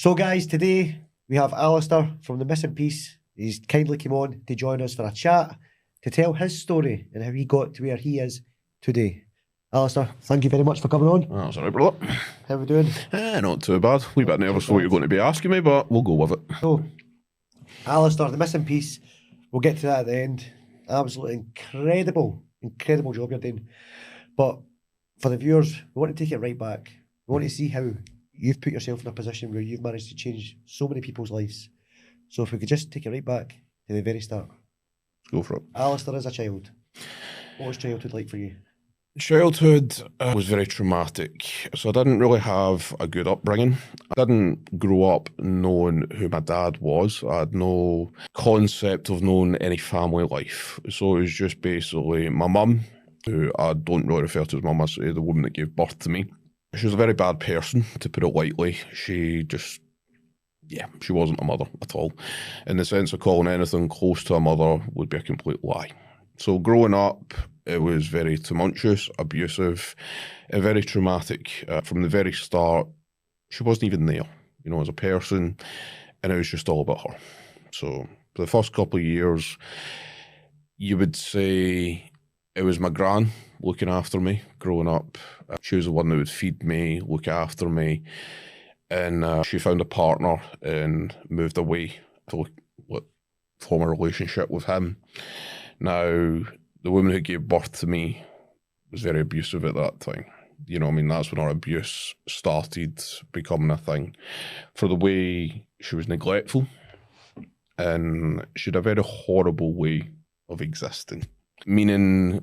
So, guys, today we have Alistair from The Missing Piece. He's kindly come on to join us for a chat to tell his story and how he got to where he is today. Alistair, thank you very much for coming on. Oh, that's all right, brother. How are we doing? Not too bad. Wee bit nervous for what you're going to be asking me, but we'll go with it. So, Alistair, The Missing Piece, we'll get to that at the end. Absolutely incredible job you're doing. But for the viewers, we want to take it right back. We want to see how you've put yourself in a position where you've managed to change so many people's lives. So if we could just take it right back to the very start. Let's go for it. Alistair, as a child, what was childhood like for you? Childhood was very traumatic, so I didn't really have a good upbringing. I didn't grow up knowing who my dad was. I had no concept of knowing any family life. So it was just basically my mum, who I don't really refer to as mum, I say the woman that gave birth to me. She was a very bad person, to put it lightly. She wasn't a mother at all. In the sense of calling anything close to a mother would be a complete lie. So growing up, it was very tumultuous, abusive, and very traumatic. From the very start, she wasn't even there, as a person, and it was just all about her. So for the first couple of years, you would say it was my gran looking after me growing up. She was the one that would feed me, look after me, and she found a partner and moved away to form a relationship with him. Now, the woman who gave birth to me was very abusive at that time. That's when our abuse started becoming a thing. For the way she was neglectful, and she had a very horrible way of existing. Meaning,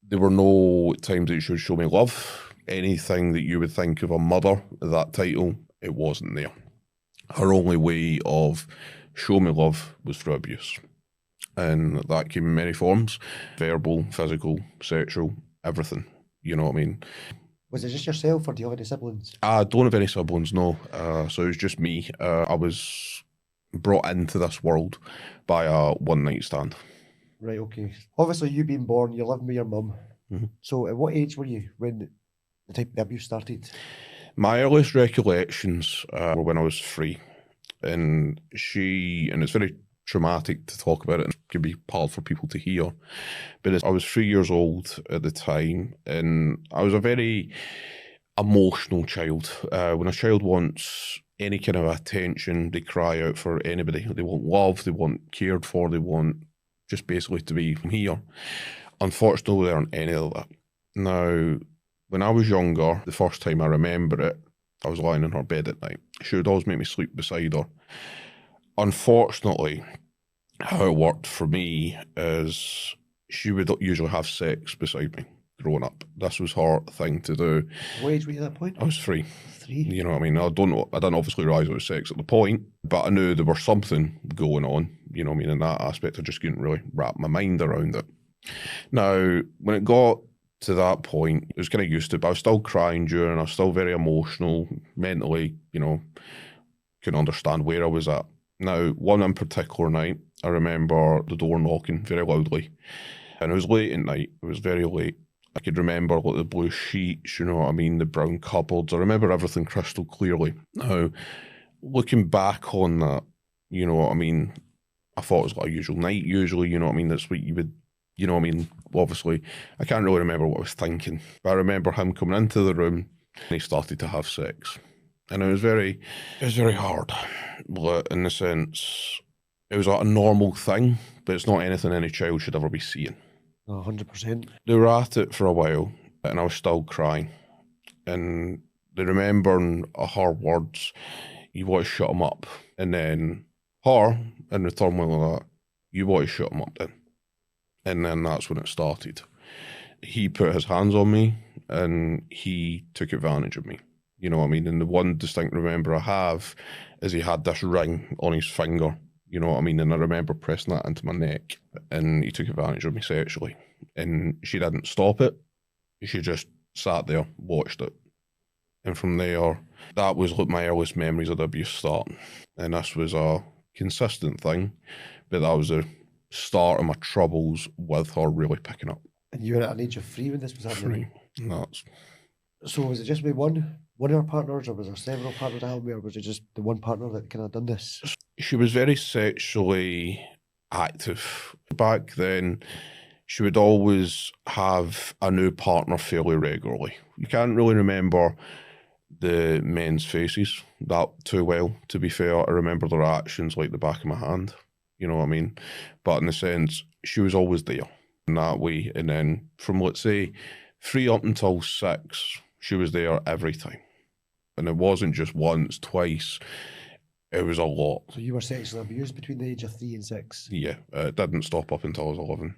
there were no times that she would show me love. Anything that you would think of a mother, that title, it wasn't there. Her only way of showing me love was through abuse. And that came in many forms: verbal, physical, sexual, everything. You know what I mean? Was it just yourself, or do you have any siblings? I don't have any siblings, no. So it was just me. I was brought into this world by a one-night stand. Right, okay. Obviously, you being born, you're living with your mum. Mm-hmm. So at what age were you when the type of abuse started? My earliest recollections were when I was 3. And it's very traumatic to talk about it, and it can be hard for people to hear. But I was 3 years old at the time, and I was a very emotional child. When a child wants any kind of attention, they cry out for anybody. They want love, they want cared for, they want just basically to be here. Unfortunately, there aren't any of that. Now, when I was younger, the first time I remember it, I was lying in her bed at night. She would always make me sleep beside her. Unfortunately, how it worked for me is she would usually have sex beside me growing up. This was her thing to do. What age were you at that point? I was 3. 3? You know what I mean? I didn't obviously realise it was sex at the point, but I knew there was something going on, you know what I mean, in that aspect. I just couldn't really wrap my mind around it. Now, when it got to that point, I was kind of used to it, but I was still crying during, I was still very emotional, mentally, couldn't understand where I was at. Now, one in particular night, I remember the door knocking very loudly, and it was late at night. It was very late. I could remember the blue sheets, you know what I mean, the brown cupboards. I remember everything crystal clearly. Now, looking back on that, you know what I mean, I thought it was like a usual night, usually, you know what I mean, that's what you would, you know what I mean, obviously, I can't really remember what I was thinking, but I remember him coming into the room and he started to have sex. And it was very hard, but in the sense, it was like a normal thing, but it's not anything any child should ever be seeing. 100%. They were at it for a while, and I was still crying. And they remembering her words, you want to shut him up. And then her, in return, went like that, you want to shut him up then. And then that's when it started. He put his hands on me, and he took advantage of me. You know what I mean? And the one distinct remember I have is he had this ring on his finger. You know what I mean? And I remember pressing that into my neck, and he took advantage of me sexually. And she didn't stop it. She just sat there, watched it. And from there, that was like my earliest memories of the abuse starting. And this was a consistent thing, but that was the start of my troubles with her really picking up. And you were at an age of 3 when this was happening? 3. Nuts. So was it just with one one of her partners, or was there several partners to help me, or was it just the one partner that kind of done this? She was very sexually active. Back then, she would always have a new partner fairly regularly. You can't really remember the men's faces that too well, to be fair. I remember their actions like the back of my hand, you know what I mean? But in a sense, she was always there in that way. And then from, let's say, 3 up until 6, she was there every time. And it wasn't just once, twice. It was a lot. So you were sexually abused between the age of 3 and 6? Yeah, it didn't stop up until I was 11.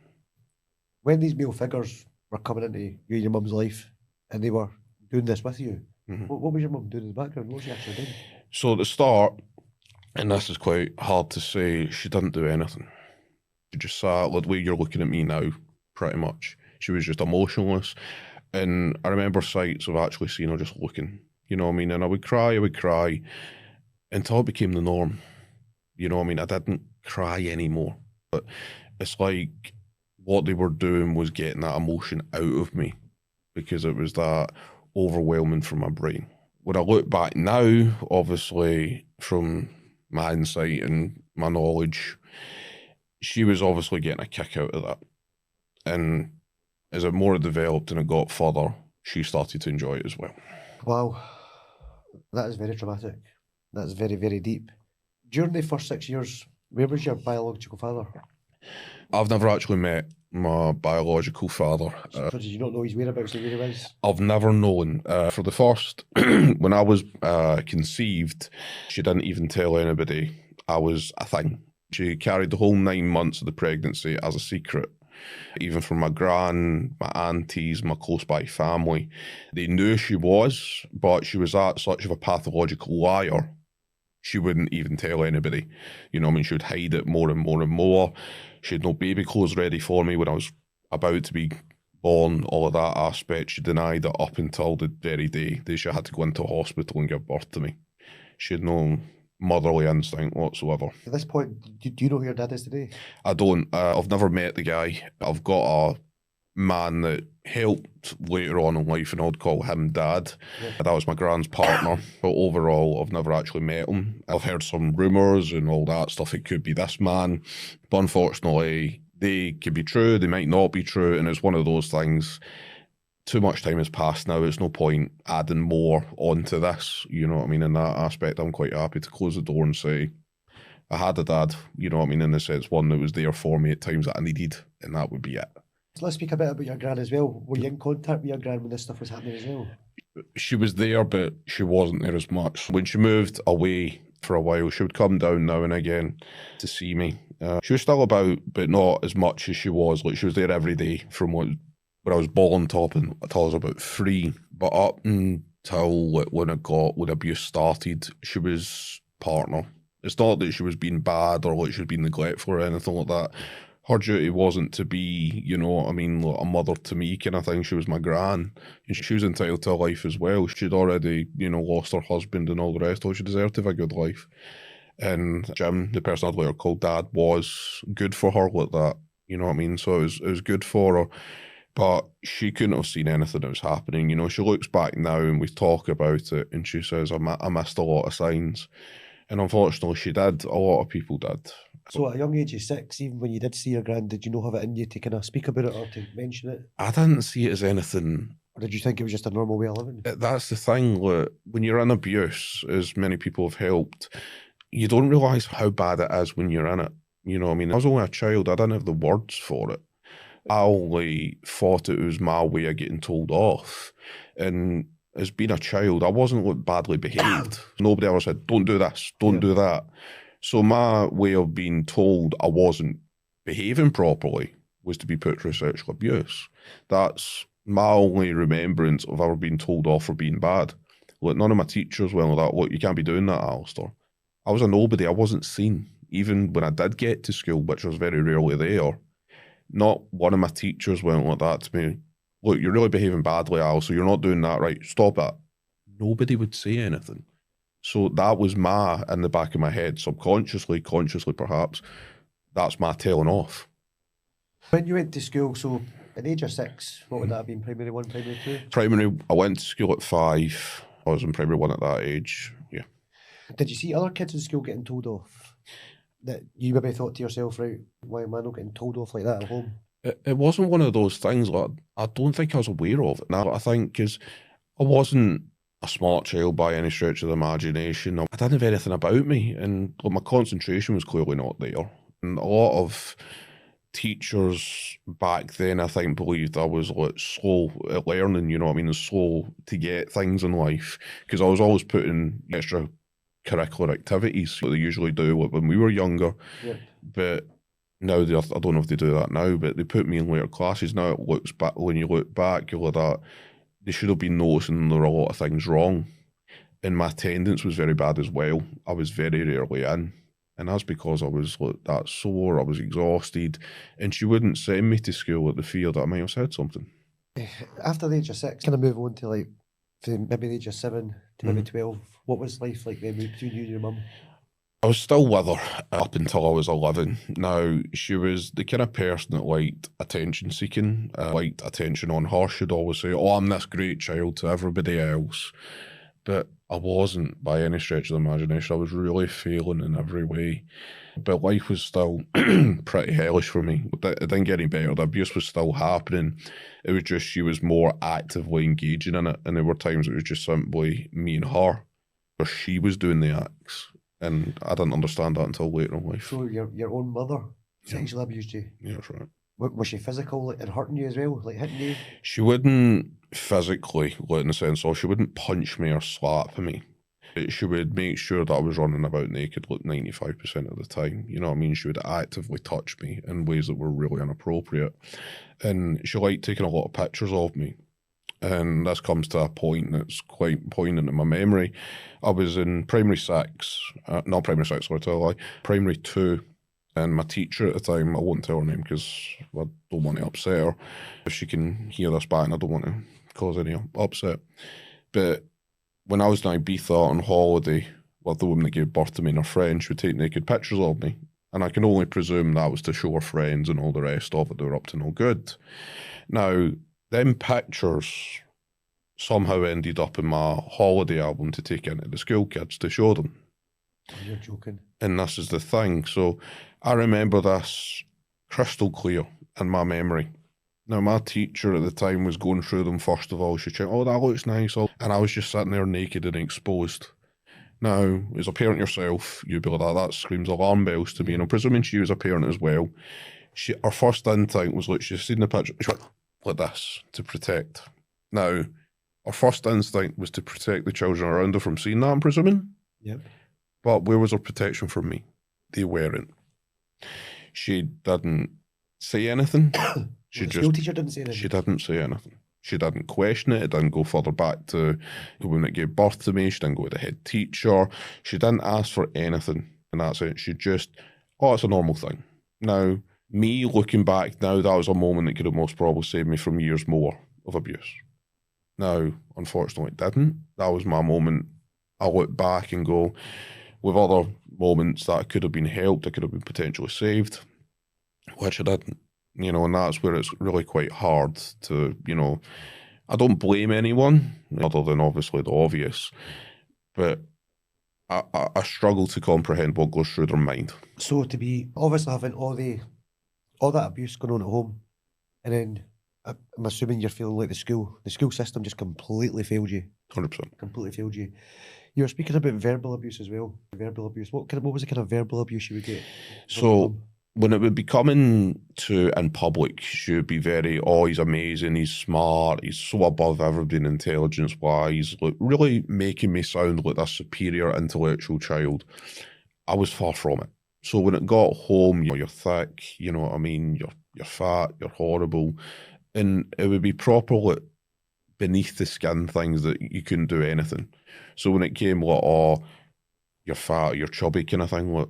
When these male figures were coming into you and your mum's life, and they were doing this with you, what was your mum doing in the background? What was she actually doing? So at the start, and this is quite hard to say, she didn't do anything. She just sat, like the way you're looking at me now, pretty much. She was just emotionless. And I remember sights of actually seeing her just looking, you know what I mean? And I would cry, until it became the norm. You know what I mean? I didn't cry anymore. But it's like what they were doing was getting that emotion out of me because it was that overwhelming from my brain. When I look back now, obviously, from my insight and my knowledge, she was obviously getting a kick out of that. And as it more developed and it got further, she started to enjoy it as well. Wow, that is very traumatic. That's very, very deep. During the first 6 years, where was your biological father? I've never actually met my biological father. So did you not know his whereabouts and where he was? I've never known. For the first, when I was conceived, she didn't even tell anybody I was a thing. She carried the whole 9 months of the pregnancy as a secret. Even from my gran, my aunties, my close by family. They knew she was, but she was at such of a pathological liar, she wouldn't even tell anybody. You know what I mean? She would hide it more and more and more. She had no baby clothes ready for me when I was about to be born, all of that aspect. She denied it up until the very day that she had to go into a hospital and give birth to me. She had no motherly instinct whatsoever. At this point, do you know who your dad is today? I don't. I've never met the guy. I've got a man that helped later on in life, and I'd call him Dad. Yeah. That was my gran's partner. But overall, I've never actually met him. I've heard some rumours and all that stuff. It could be this man. But unfortunately, they could be true. They might not be true. And it's one of those things. Too much time has passed now. It's no point adding more onto this. You know what I mean? In that aspect, I'm quite happy to close the door and say, I had a dad, you know what I mean, in the sense, one that was there for me at times that I needed, and that would be it. So let's speak a bit about your gran as well. Were you in contact with your gran when this stuff was happening as well? She was there, but she wasn't there as much. When she moved away for a while, she would come down now and again to see me. She was still about, but not as much as she was. Like, she was there every day from when I was born until I was about 3. But up until when abuse started, she was partner. It's not that she was being bad or like she was being neglectful or anything like that. Her duty wasn't to be, you know what I mean, like a mother to me kind of thing. She was my gran, and she was entitled to a life as well. She'd already, you know, lost her husband and all the rest of it. She deserved to have a good life. And Jim, the person I'd later called Dad, was good for her like that. You know what I mean? So it was good for her. But she couldn't have seen anything that was happening. You know, she looks back now and we talk about it and she says, I missed a lot of signs. And unfortunately, she did. A lot of people did. So at a young age of 6, even when you did see your gran, did you not have it in you to kind of speak about it or to mention it? I didn't see it as anything. Or did you think it was just a normal way of living? That's the thing. Like, when you're in abuse, as many people have helped, you don't realise how bad it is when you're in it. You know what I mean? I was only a child. I didn't have the words for it. I only thought it was my way of getting told off. And as being a child, I wasn't like badly behaved. Nobody ever said, don't do this, don't do that. So my way of being told I wasn't behaving properly was to be put through sexual abuse. That's my only remembrance of ever being told off for being bad. Like, none of my teachers went like that. Look, you can't be doing that, Alistair. I was a nobody. I wasn't seen. Even when I did get to school, which was very rarely there, not one of my teachers went like that to me. Look, you're really behaving badly, Alistair. You're not doing that right. Stop it. Nobody would say anything. So that was in the back of my head, subconsciously, consciously perhaps, that's my telling off. When you went to school, so at the age of 6, what would that have been? Primary 1, primary 2? Primary, I went to school at 5. I was in primary 1 at that age, yeah. Did you see other kids in school getting told off that you maybe thought to yourself, right, why am I not getting told off like that at home? It wasn't one of those things, like, I don't think I was aware of it. Now, I think because I wasn't a smart child by any stretch of the imagination. I didn't have anything about me, and my concentration was clearly not there. And a lot of teachers back then, I think, believed I was like slow at learning, you know what I mean, and slow to get things in life, because I was always put in extracurricular activities that they usually do when we were younger. Yeah. But now I don't know if they do that now, but they put me in later classes. Now it looks back, when you look back, you're like that. They should have been noticing there were a lot of things wrong. And my attendance was very bad as well. I was very rarely in. And that's because I was like that sore, I was exhausted. And she wouldn't send me to school at the fear that I might have said something. After the age of 6, kind of move on to like from maybe the age of 7 to maybe 12. What was life like then between you and your mum? I was still with her up until I was 11. Now, she was the kind of person that liked attention seeking, liked attention on her. She'd always say, oh, I'm this great child to everybody else. But I wasn't by any stretch of the imagination. I was really failing in every way. But life was still pretty hellish for me. It didn't get any better. The abuse was still happening. It was just she was more actively engaging in it. And there were times it was just simply me and her, where she was doing the acts. And I didn't understand that until later in life. So your own mother sexually abused you? Yeah, that's right. Was she physical and hurting you as well, like hitting you? She wouldn't physically, like in the sense of, she wouldn't punch me or slap me. She would make sure that I was running about naked like 95% of the time. You know what I mean? She would actively touch me in ways that were really inappropriate. And she liked taking a lot of pictures of me. And this comes to a point that's quite poignant in my memory. I was in primary 6, not primary 6, sorry, tell a lie, primary 2. And my teacher at the time, I won't tell her name because I don't want to upset her. If she can hear this back, and I don't want to cause any upset. But when I was in Ibiza on holiday, well, the woman that gave birth to me and her friend, she would take naked pictures of me. And I can only presume that was to show her friends and all the rest of it. They were up to no good. Now, them pictures somehow ended up in my holiday album to take into the school kids to show them. Oh, you're joking. And this is the thing. So I remember this crystal clear in my memory. Now, my teacher at the time was going through them first of all. She checked, oh, that looks nice. And I was just sitting there naked and exposed. Now, as a parent yourself, you'd be like, that screams alarm bells to me. And I'm presuming she was a parent as well. Her first instinct was like, she's seen the picture. She went like this to protect. Now, her first instinct was to protect the children around her from seeing that, I'm presuming. Yep. But where was her protection from me? They weren't. She didn't say anything. The school teacher didn't say anything? She didn't say anything. She didn't question it. It didn't go further back to the woman that gave birth to me. She didn't go to the head teacher. She didn't ask for anything. And that's it. She just, oh, it's a normal thing. Now, me looking back now, that was a moment that could have most probably saved me from years more of abuse. Now, unfortunately, it didn't. That was my moment. I look back and go, with other moments that could have been helped, I could have been potentially saved, which I didn't. You know, and that's where it's really quite hard to, you know, I don't blame anyone, other than obviously the obvious, but I struggle to comprehend what goes through their mind. So to be obviously having all that abuse going on at home, and then I'm assuming you're feeling like the school system just completely failed you. 100%. Completely failed you. You were speaking about verbal abuse as well. Verbal abuse. What was the kind of verbal abuse you would get? So when it would be coming to in public, she would be very, oh, he's amazing, he's smart, he's so above everybody intelligence-wise, like really making me sound like a superior intellectual child. I was far from it. So when it got home, you're thick, you know what I mean, you're fat, you're horrible, and it would be proper like beneath the skin things that you couldn't do anything. So when it came like, oh, you're fat, you're chubby kind of thing, like,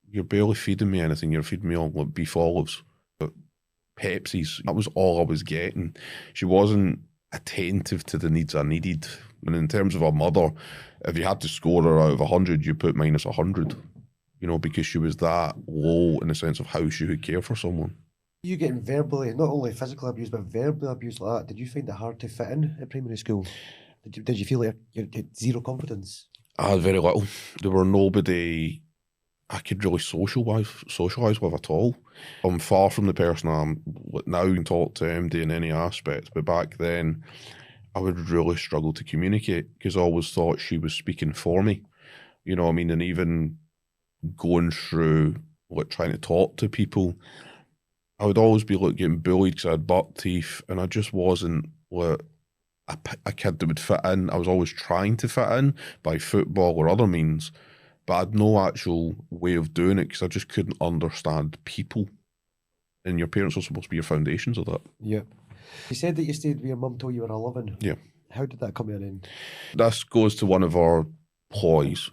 you're barely feeding me anything. You're feeding me on like beef olives, but Pepsis. That was all I was getting. She wasn't attentive to the needs I needed. And in terms of a mother, if you had to score her out of 100, you put minus 100. You know, because she was that low in the sense of how she would care for someone. You getting verbally, not only physical abuse, but verbally abuse like that, did you find it hard to fit in at primary school? Did you feel like you had zero confidence? I had very little. There were nobody I could really socialise with at all. I'm far from the person I am now and talk to MD in any aspect, but back then I would really struggle to communicate because I always thought she was speaking for me. You know what I mean? And even going through like trying to talk to people, I would always be like getting bullied because I had buck teeth and I just wasn't like a kid that would fit in. I was always trying to fit in by football or other means, but I had no actual way of doing it because I just couldn't understand people. And your parents are supposed to be your foundations of that. Yep. You said that you stayed with your mum till you were 11. Yeah. How did that come to an end? This goes to one of our ploys.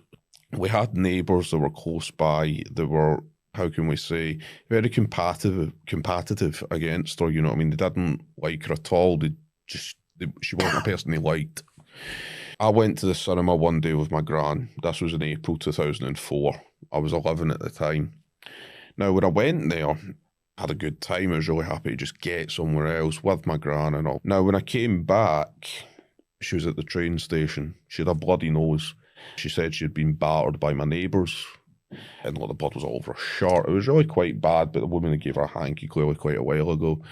We had neighbours that were close by that were, how can we say, very competitive against her, you know what I mean? They didn't like her at all. She wasn't a person they liked. I went to the cinema one day with my gran. This was in April 2004. I was 11 at the time. Now, when I went there, I had a good time. I was really happy to just get somewhere else with my gran and all. Now, when I came back, she was at the train station. She had a bloody nose. She said she had been battered by my neighbours. And the blood was all over her shirt. It was really quite bad, but the woman that gave her a hanky clearly quite a while ago.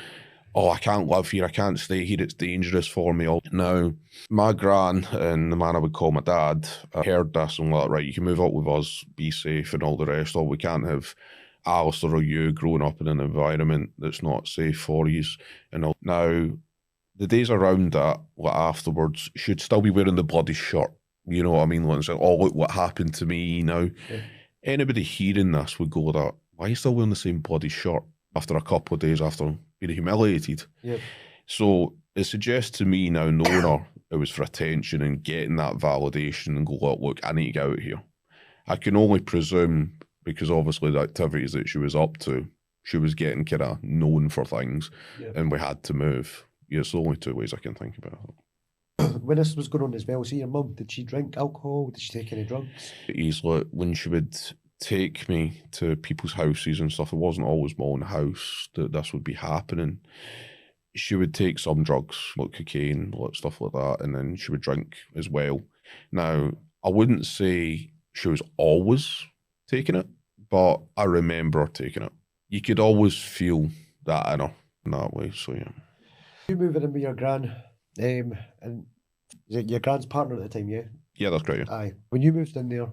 Oh, I can't live here, I can't stay here, it's dangerous for me. Now, my gran and the man I would call my dad heard this and were like, right, you can move out with us, be safe and all the rest. We can't have Alistair or you growing up in an environment that's not safe for you. And all. Now, the days around that, like afterwards, she'd still be wearing the bloody shirt. You know what I mean? Like, saying, oh, look what happened to me now. Yeah. Anybody hearing this would go like that, why are you still wearing the same bloody shirt after a couple of days after being humiliated? Yep. So it suggests to me now, knowing her, it was for attention and getting that validation and go, look, I need to get out of here. I can only presume, because obviously the activities that she was up to, she was getting kind of known for things, yep. And we had to move. Yeah, it's the only two ways I can think about it. When this was going on as well, see your mum, did she drink alcohol? Did she take any drugs? Easily, when she would take me to people's houses and stuff, it wasn't always my own house that this would be happening. She would take some drugs, like cocaine, like stuff like that, and then she would drink as well. Now, I wouldn't say she was always taking it, but I remember her taking it. You could always feel that in her in that way, so yeah. You moving in with your gran, and is it your gran's partner at the time, yeah? Yeah, that's great, yeah. Aye. When you moved in there,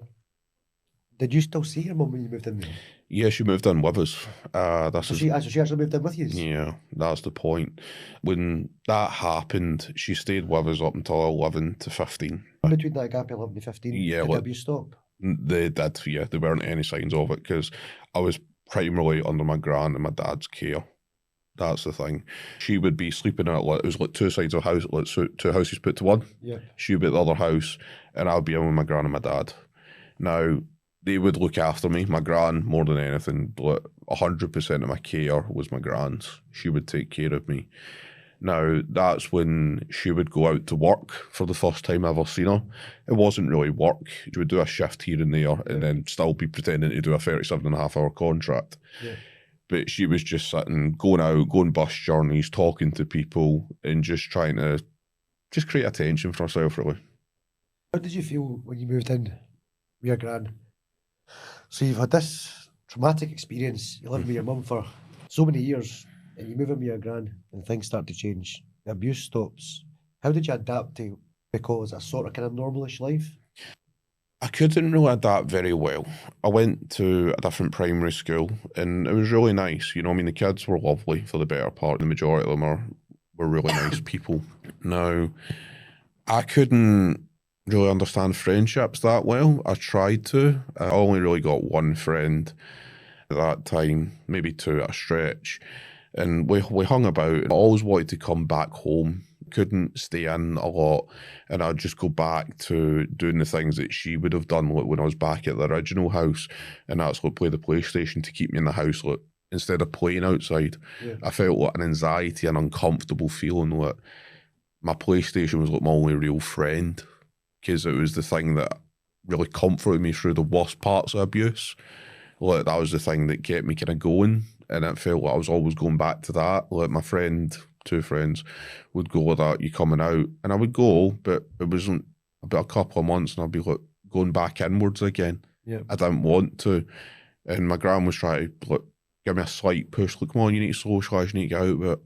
did you still see your mum when you moved in there? Yeah, she moved in with us. So she actually moved in with you? Yeah, that's the point. When that happened, she stayed with us up until 11 to 15. Between that gap, 11 to 15, yeah, did the abuse stop? They did, yeah. There weren't any signs of it because I was primarily under my gran and my dad's care. That's the thing. She would be sleeping at, it was like two sides of a house, like two houses put to one. Yeah. She would be at the other house, and I would be in with my gran and my dad. Now, they would look after me, my gran, more than anything. But 100% of my care was my gran's. She would take care of me. Now, that's when she would go out to work for the first time I ever seen her. It wasn't really work. She would do a shift here and there, and then still be pretending to do a 37.5-hour contract. Yeah. But she was just sitting, going out, going bus journeys, talking to people, and just trying to just create attention for herself, really. How did you feel when you moved in with your gran? So you've had this traumatic experience, you lived with your mum for so many years, and you move in with your gran, and things start to change. The abuse stops. How did you adapt to, because a sort of kind of normalish life? I couldn't really adapt very well. I went to a different primary school and it was really nice. You know, I mean, the kids were lovely for the better part. The majority of them were really nice people. Now, I couldn't really understand friendships that well. I tried to. I only really got one friend at that time, maybe two at a stretch. And we hung about. I always wanted to come back home. Couldn't stay in a lot, and I'd just go back to doing the things that she would have done, like when I was back at the original house, and that's like play the PlayStation to keep me in the house, like instead of playing outside. Yeah. I felt like an anxiety and uncomfortable feeling, like my PlayStation was like my only real friend, because it was the thing that really comforted me through the worst parts of abuse. Like that was the thing that kept me kind of going, and it felt like I was always going back to that. Like my friend two friends would go with that, you coming out? And I would go, but it wasn't about a couple of months and I'd be like going back inwards again. Yeah. I didn't want to. And my gran was trying to like, give me a slight push, like, come on, you need to socialise, you need to get out, but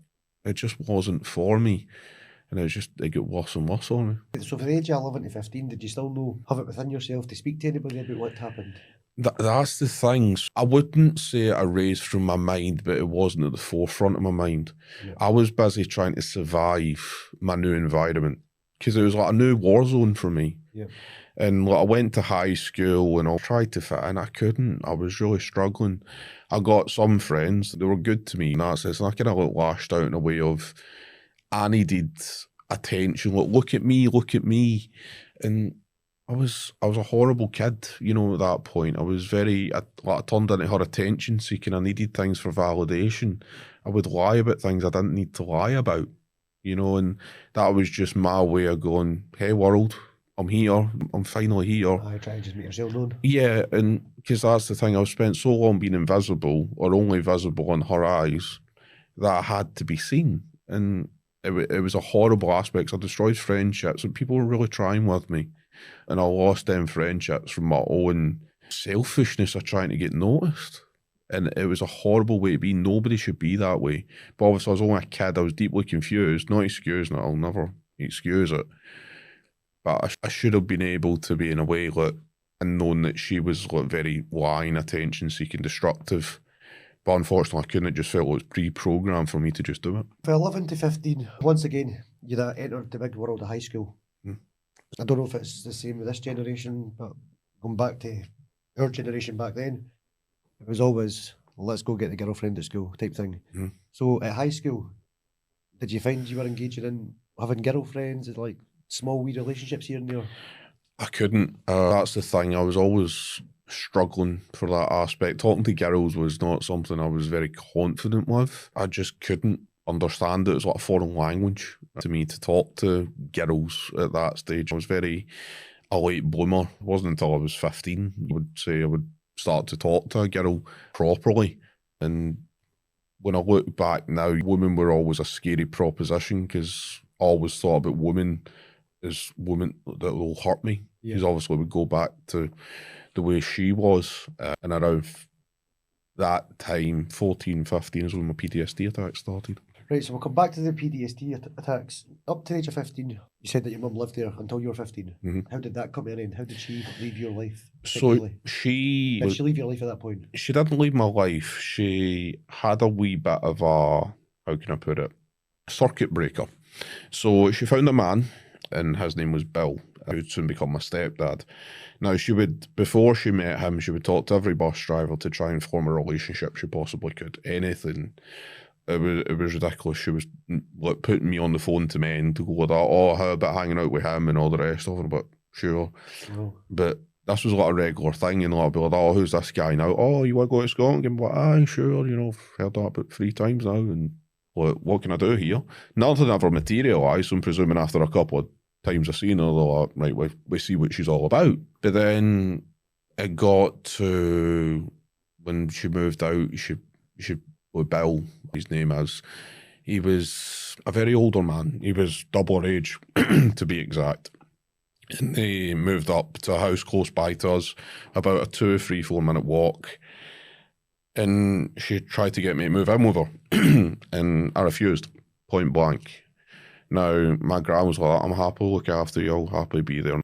it just wasn't for me. And it got worse and worse on me. So for the age of 11 to 15, did you still have it within yourself to speak to anybody about what happened? That's the thing. I wouldn't say it erased from my mind, but it wasn't at the forefront of my mind. Yeah. I was busy trying to survive my new environment because it was like a new war zone for me. Yeah. And like, I went to high school and I tried to fit in. I couldn't. I was really struggling. I got some friends, they were good to me in that sense. And I kind of like lashed out in a way of, I needed attention. Like, look at me. And I was a horrible kid, you know, at that point. I was I turned into her attention seeking. I needed things for validation. I would lie about things I didn't need to lie about, you know, and that was just my way of going, hey world, I'm here. I'm finally here. I try to just make yourself known. Yeah, and because that's the thing, I've spent so long being invisible or only visible in her eyes that I had to be seen. And it was a horrible aspect. I destroyed friendships and people were really trying with me. And I lost them friendships from my own selfishness of trying to get noticed. And it was a horrible way to be. Nobody should be that way. But obviously I was only a kid. I was deeply confused. Not excusing it. I'll never excuse it. But I should have been able to be in a way like, and known that she was like very lying, attention-seeking, destructive. But unfortunately, I couldn't. It just felt it was pre-programmed for me to just do it. For 11 to 15, once again, you entered the big world of high school. I don't know if it's the same with this generation, but going back to our generation back then, it was always, well, let's go get the girlfriend at school type thing. So at high school, did you find you were engaging in having girlfriends and like small wee relationships here and there? I couldn't. That's the thing. I was always struggling for that aspect. Talking to girls was not something I was very confident with. I just couldn't understand it. It was like a foreign language to me to talk to girls at that stage. I was very a late bloomer. It wasn't until I was 15, I would say I would start to talk to a girl properly. And when I look back now, women were always a scary proposition because I always thought about women as women that will hurt me. Because obviously we go back to the way she was. And around that time, 14, 15 is when my PTSD attack started. Right, so we'll come back to the PTSD attacks. Up to the age of 15, you said that your mum lived there until you were 15. How did that come to an end? How did she leave your life? So did she leave your life at that point? She didn't leave my life. She had a wee bit of a, how can I put it, circuit breaker. So she found a man, and his name was Bill, who'd soon become my stepdad. Now, before she met him, she would talk to every bus driver to try and form a relationship she possibly could. Anything. It was ridiculous. She was like putting me on the phone to men to go like that, oh, how about hanging out with him and all the rest of it, but sure. But this was like a regular thing, and I'd be like, oh, who's this guy now? Oh, you want to go to Scotland? And I'm like, aye, sure, you know, I've heard that about 3 times now, and like, what can I do here? Nothing ever materialised, so I'm presuming after a couple of times I've seen her, they're like, right, we see what she's all about. But then it got to when she moved out, she with Bill, his name is, he was a very older man. He was double her age, to be exact. And they moved up to a house close by to us, about a 2, 3, 4 minute walk. And she tried to get me to move in with her. And I refused, point blank. Now, my gran was like, I'm happy to look after you, I'll happily be there.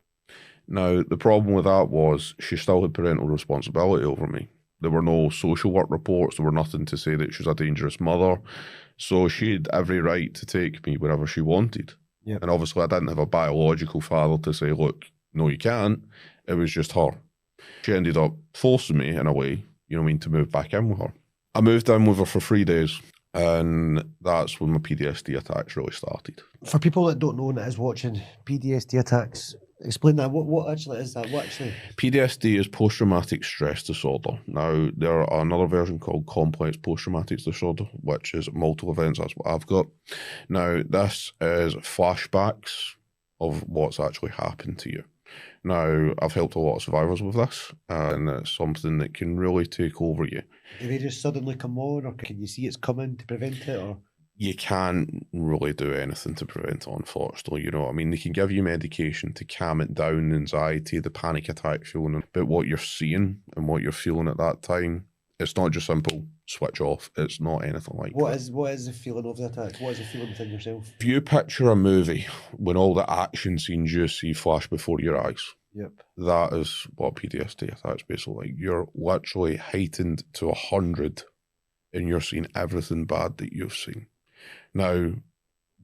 Now, the problem with that was she still had parental responsibility over me. There were no social work reports. There were nothing to say that she was a dangerous mother. So she had every right to take me wherever she wanted. Yep. And obviously I didn't have a biological father to say, look, no, you can't. It was just her. She ended up forcing me in a way, you know what I mean, to move back in with her. I moved in with her for 3 days. And that's when my PTSD attacks really started. For people that don't know and that is watching, PTSD attacks, explain that. What actually is that? What actually? PTSD is post-traumatic stress disorder. Now, there are another version called complex post-traumatic disorder, which is multiple events. That's what I've got. Now, this is flashbacks of what's actually happened to you. Now, I've helped a lot of survivors with this, and it's something that can really take over you. Do they just suddenly come on, or can you see it's coming to prevent it? Or you can't really do anything to prevent it, unfortunately. You know what I mean? They can give you medication to calm it down, anxiety, the panic attack feeling, but what you're seeing and what you're feeling at that time, it's not just simple switch off. It's not anything like that. What is the feeling of the attacks? What is the feeling within yourself? If you picture a movie when all the action scenes you see flash before your eyes, Yep. that is what PTSD attacks basically like. You're literally heightened to 100 and you're seeing everything bad that you've seen. Now,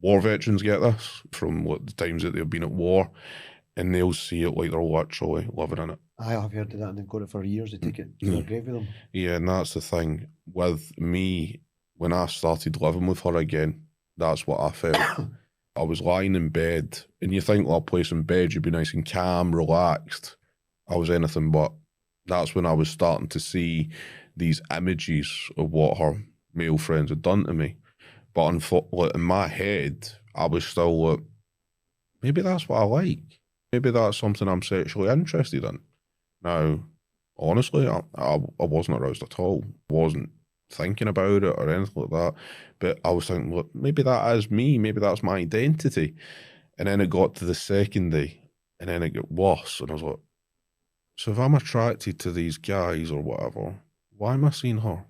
war veterans get this from what the times that they've been at war, and they'll see it like they're literally living in it. I have heard of that, and they've got it for years. They take it to their grave with them. Yeah, and that's the thing. With me, when I started living with her again, that's what I felt. I was lying in bed, and you think, well, a place in bed, you'd be nice and calm, relaxed. I was anything but. That's when I was starting to see these images of what her male friends had done to me. But in my head, I was still like, maybe that's what I like. Maybe that's something I'm sexually interested in. Now, honestly, I wasn't aroused at all. Wasn't thinking about it or anything like that. But I was thinking, look, maybe that is me. Maybe that's my identity. And then it got to the second day, and then it got worse. And I was like, so if I'm attracted to these guys or whatever, why am I seeing her?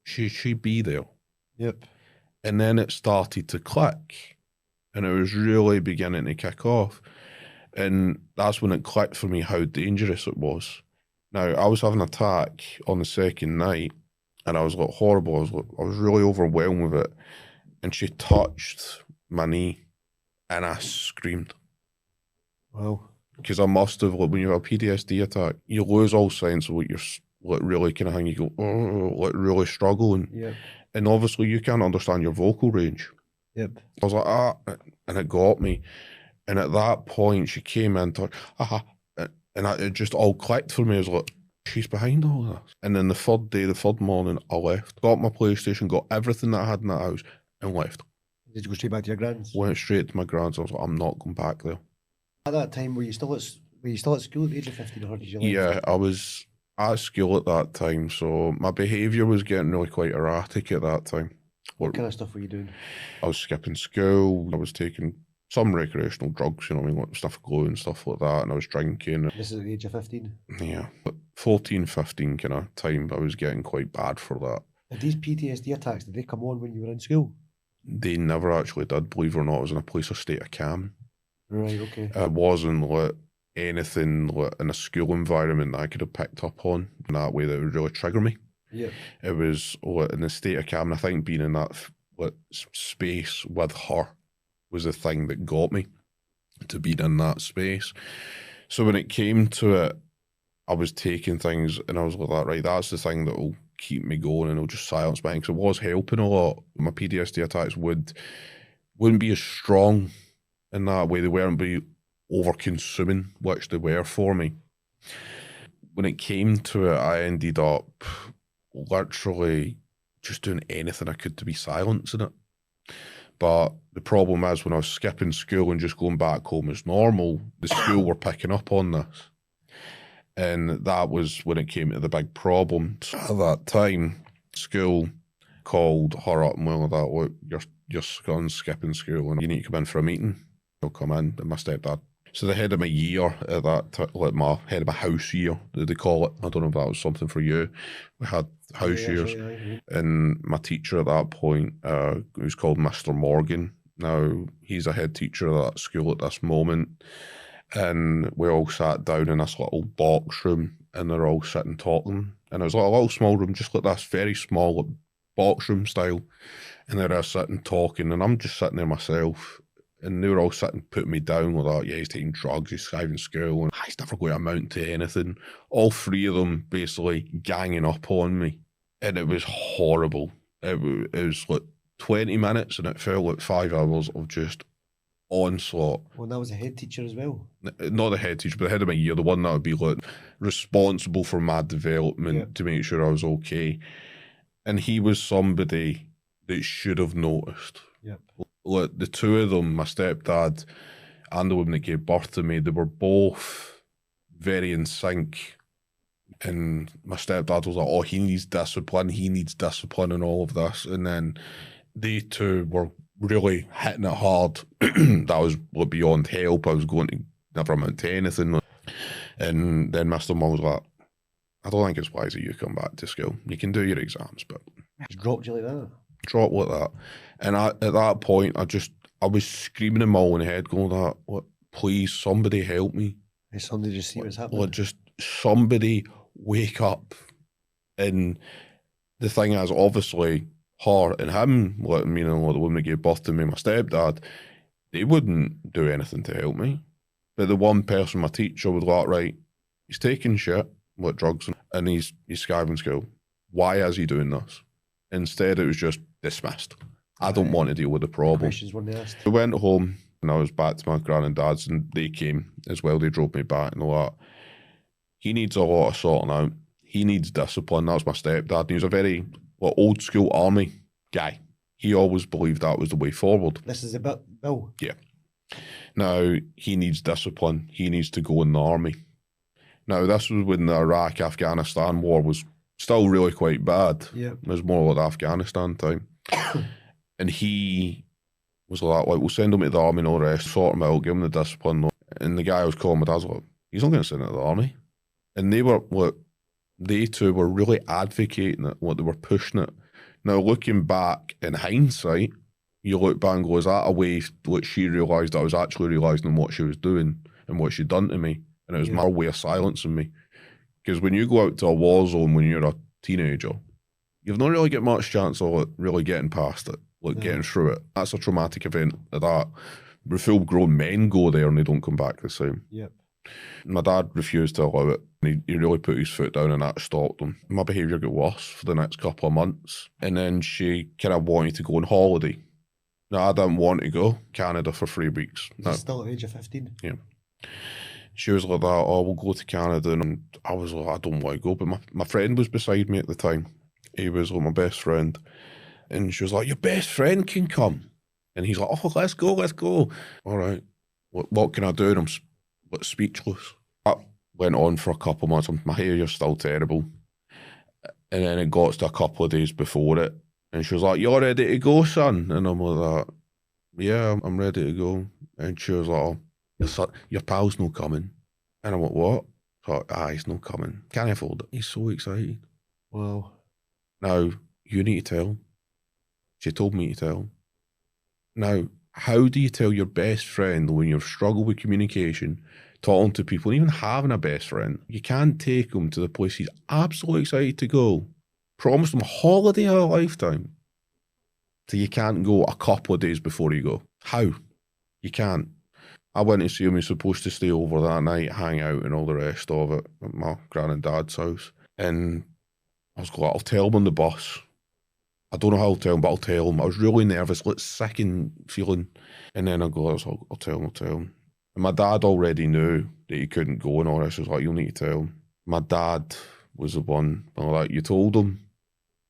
Should she be there? Yep. And then it started to click, and it was really beginning to kick off. And that's when it clicked for me how dangerous it was. Now, I was having an attack on the second night, and I was like horrible. I was really overwhelmed with it. And she touched my knee, and I screamed. Wow. Because I must have, like, when you have a PTSD attack, you lose all sense of what you're like really kind of hang. You go, oh, like really struggling. Yep. And obviously you can't understand your vocal range. Yep. I was like, and it got me. And at that point, she came in, and it just all clicked for me. I was like, she's behind all of this. And then the third morning, I left. Got my PlayStation, got everything that I had in that house, and left. Did you go straight back to your grand's? Went straight to my grand's. I was like, I'm not going back there. At that time, were you still at school at the age of 15, or did you leave? Yeah, I was at school at that time, so my behaviour was getting really quite erratic at that time. What kind of stuff were you doing? I was skipping school, I was taking some recreational drugs, you know what I mean, like stuff glue and stuff like that, and I was drinking. This is at the age of 15? Yeah, but 14, 15 kind of time, I was getting quite bad for that. Did these PTSD attacks, did they come on when you were in school? They never actually did, believe it or not. I was in a place of state of calm. Right, okay. It wasn't like anything like in a school environment that I could have picked up on in that way that would really trigger me. Yeah. It was like, in a state of calm, and I think being in that like space with her was the thing that got me to being in that space. So when it came to it, I was taking things and I was like, right, that's the thing that will keep me going and it'll just silence me, because it was helping a lot. My PTSD attacks wouldn't be as strong in that way. They weren't be over consuming, which they were for me. When it came to it, I ended up literally just doing anything I could to be silencing it. But the problem is, when I was skipping school and just going back home as normal, the school were picking up on this. And that was when it came to the big problem. So at that time, school called her up and went, that, look, your son's skipping school and you need to come in for a meeting. He'll come in, and my stepdad. So the head of my year at that, like my head of my house year, they call it. I don't know if that was something for you. We had house years. Right. And my teacher at that point, who's called Mr. Morgan. Now, he's a head teacher at that school at this moment. And we all sat down in this little box room, and they're all sitting talking. And it was like a little small room, just like this, very small, like box room style. And they're all sitting talking, and I'm just sitting there myself. And they were all sitting, putting me down with that. Yeah, he's taking drugs, he's skiving school, and he's never going to amount to anything. All three of them basically ganging up on me. And it was horrible. It was like 20 minutes, and it felt like 5 hours of just onslaught. Well, that was a head teacher as well. Not the head teacher, but the head of my year, the one that would be like responsible for my development to make sure I was okay. And he was somebody that should have noticed. Yep. Like the two of them, my stepdad and the woman that gave birth to me, they were both very in sync. And my stepdad was like, oh, he needs discipline and all of this. And then they two were really hitting it hard. That was beyond help. I was going to never amount to anything. And then Mr. Mull was like, I don't think it's wise that you come back to school. You can do your exams, but Just dropped you like that. drop like that. And at that point, I was screaming at Mull in the head, going that, what, please, somebody help me. Hey, somebody just see what's happening. Like, just somebody wake up. And the thing is, obviously, her and him, meaning the woman that gave birth to me, my stepdad, they wouldn't do anything to help me. But the one person, my teacher, was like, right, he's taking shit, what drugs, and he's skiving school. Why is he doing this? Instead, it was just dismissed. I don't want to deal with the problem. Questions weren't asked. I went home and I was back to my gran and dad's, and they came as well. They drove me back and all that. He needs a lot of sorting out. He needs discipline. That was my stepdad. And he was a very old school army guy. He always believed that was the way forward. This is about Bill. Yeah. Now, he needs discipline. He needs to go in the army. Now, this was when the Iraq-Afghanistan war was still really quite bad. Yeah. It was more like Afghanistan time. And he was like, we'll send him to the army and all the rest, sort him out, give him the discipline. And the guy I was calling my dad was like, he's not going to send him to the army. And they two were really advocating it, they were pushing it. Now, looking back in hindsight, you look back and go, is that a way what she realised I was actually realising what she was doing and what she'd done to me? And it was my way of silencing me. Because when you go out to a war zone when you're a teenager, you've not really got much chance of really getting past it, getting through it. That's a traumatic event that full grown men go there and they don't come back the same. Yep. My dad refused to allow it. He really put his foot down and that stopped him. My behaviour got worse for the next couple of months. And then she kind of wanted to go on holiday. Now, I didn't want to go Canada for 3 weeks. Still at the age of 15? Yeah. She was like that, we'll go to Canada. And I was like, I don't want to go. But my friend was beside me at the time. He was my best friend. And she was like, your best friend can come. And he's like, oh, let's go. All right. What can I do? And I'm speechless. That went on for a couple of months. My hair's still terrible. And then it got to a couple of days before it. And she was like, you're ready to go, son? And I'm like, yeah, I'm ready to go. And she was like, your pal's not coming. And I'm like, what? He's not coming. Can't afford it. He's so excited. Wow. Now, you need to tell him. She told me to tell him. Now, how do you tell your best friend when you've struggled with communication, talking to people, and even having a best friend? You can't take him to the place he's absolutely excited to go. Promised him a holiday of a lifetime. So you can't go a couple of days before you go. How? You can't. I went to see him. He was supposed to stay over that night, hang out and all the rest of it at my gran and dad's house. And I was like, I'll tell him on the bus. I don't know how I'll tell him, but I'll tell him. I was really nervous, sick and feeling. And then I'll tell him. And my dad already knew that he couldn't go and all this. I was like, you'll need to tell him. My dad was the one, and I'm like, you told him?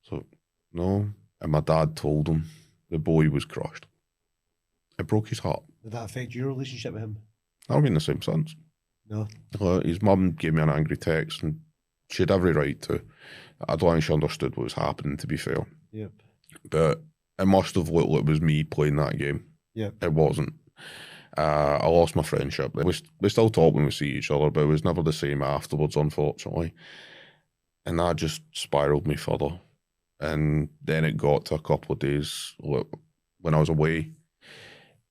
So, no. And my dad told him. The boy was crushed. It broke his heart. Did that affect your relationship with him? I've been the same since. No. His mum gave me an angry text, and she had every right to. I don't think she understood what was happening, to be fair. Yep. But it must have looked like it was me playing that game. Yep. It wasn't. I lost my friendship. We still talk when we see each other, but it was never the same afterwards, unfortunately. And that just spiraled me further. And then it got to a couple of days when I was away.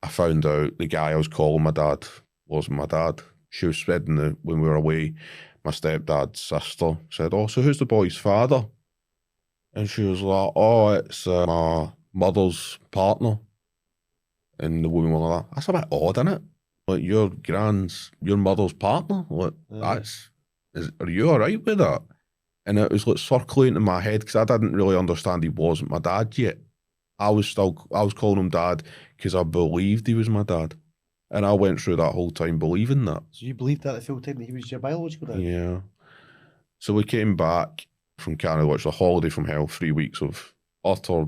I found out the guy I was calling my dad wasn't my dad. She was said when we were away, my stepdad's sister said, oh, so who's the boy's father? And she was like, oh, it's my mother's partner. And the woman was like, that's a bit odd, isn't it? Like, your mother's partner? Like, are you all right with that? And it was like circulating in my head because I didn't really understand he wasn't my dad yet. I was calling him dad because I believed he was my dad. And I went through that whole time believing that. So you believed that the full time that he was your biological dad? Yeah. So we came back from Canada, which was a holiday from hell, 3 weeks of utter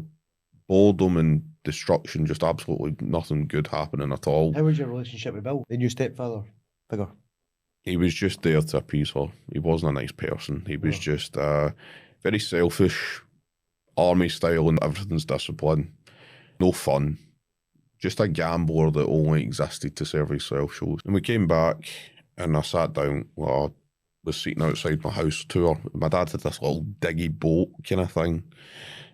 boredom and destruction, just absolutely nothing good happening at all. How was your relationship with Bill, the new stepfather figure? He was just there to appease her. He wasn't a nice person. He was just very selfish, army style, and everything's discipline. No fun. Just a gambler that only existed to serve himself shows. And we came back and I sat down. Well, I was sitting outside my house tour. My dad had this little diggy boat kind of thing.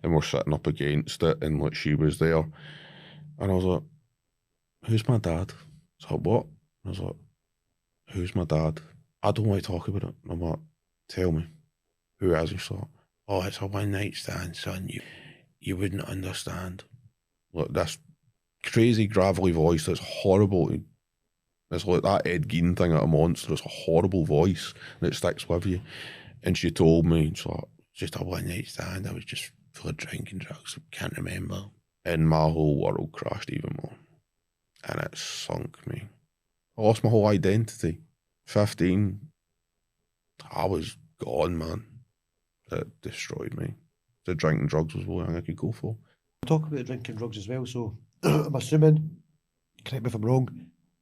And we're sitting up against it and like she was there. And I was like, who's my dad? I was like, what? I was like, who's my dad? I don't want to talk about it. I'm like, tell me. Who is he? She's like, oh, it's a one night stand, son. You wouldn't understand. Look, this crazy gravelly voice that's horrible. It's like that Ed Gein thing at a monster. It's a horrible voice and it sticks with you. And she told me, it's like, just a one night stand. I was just full of drinking drugs. Can't remember. And my whole world crashed even more. And it sunk me. I lost my whole identity. 15, I was gone, man. It destroyed me. The drinking drugs was the only thing I could go for. Talk about drinking drugs as well, so I'm assuming, correct me if I'm wrong,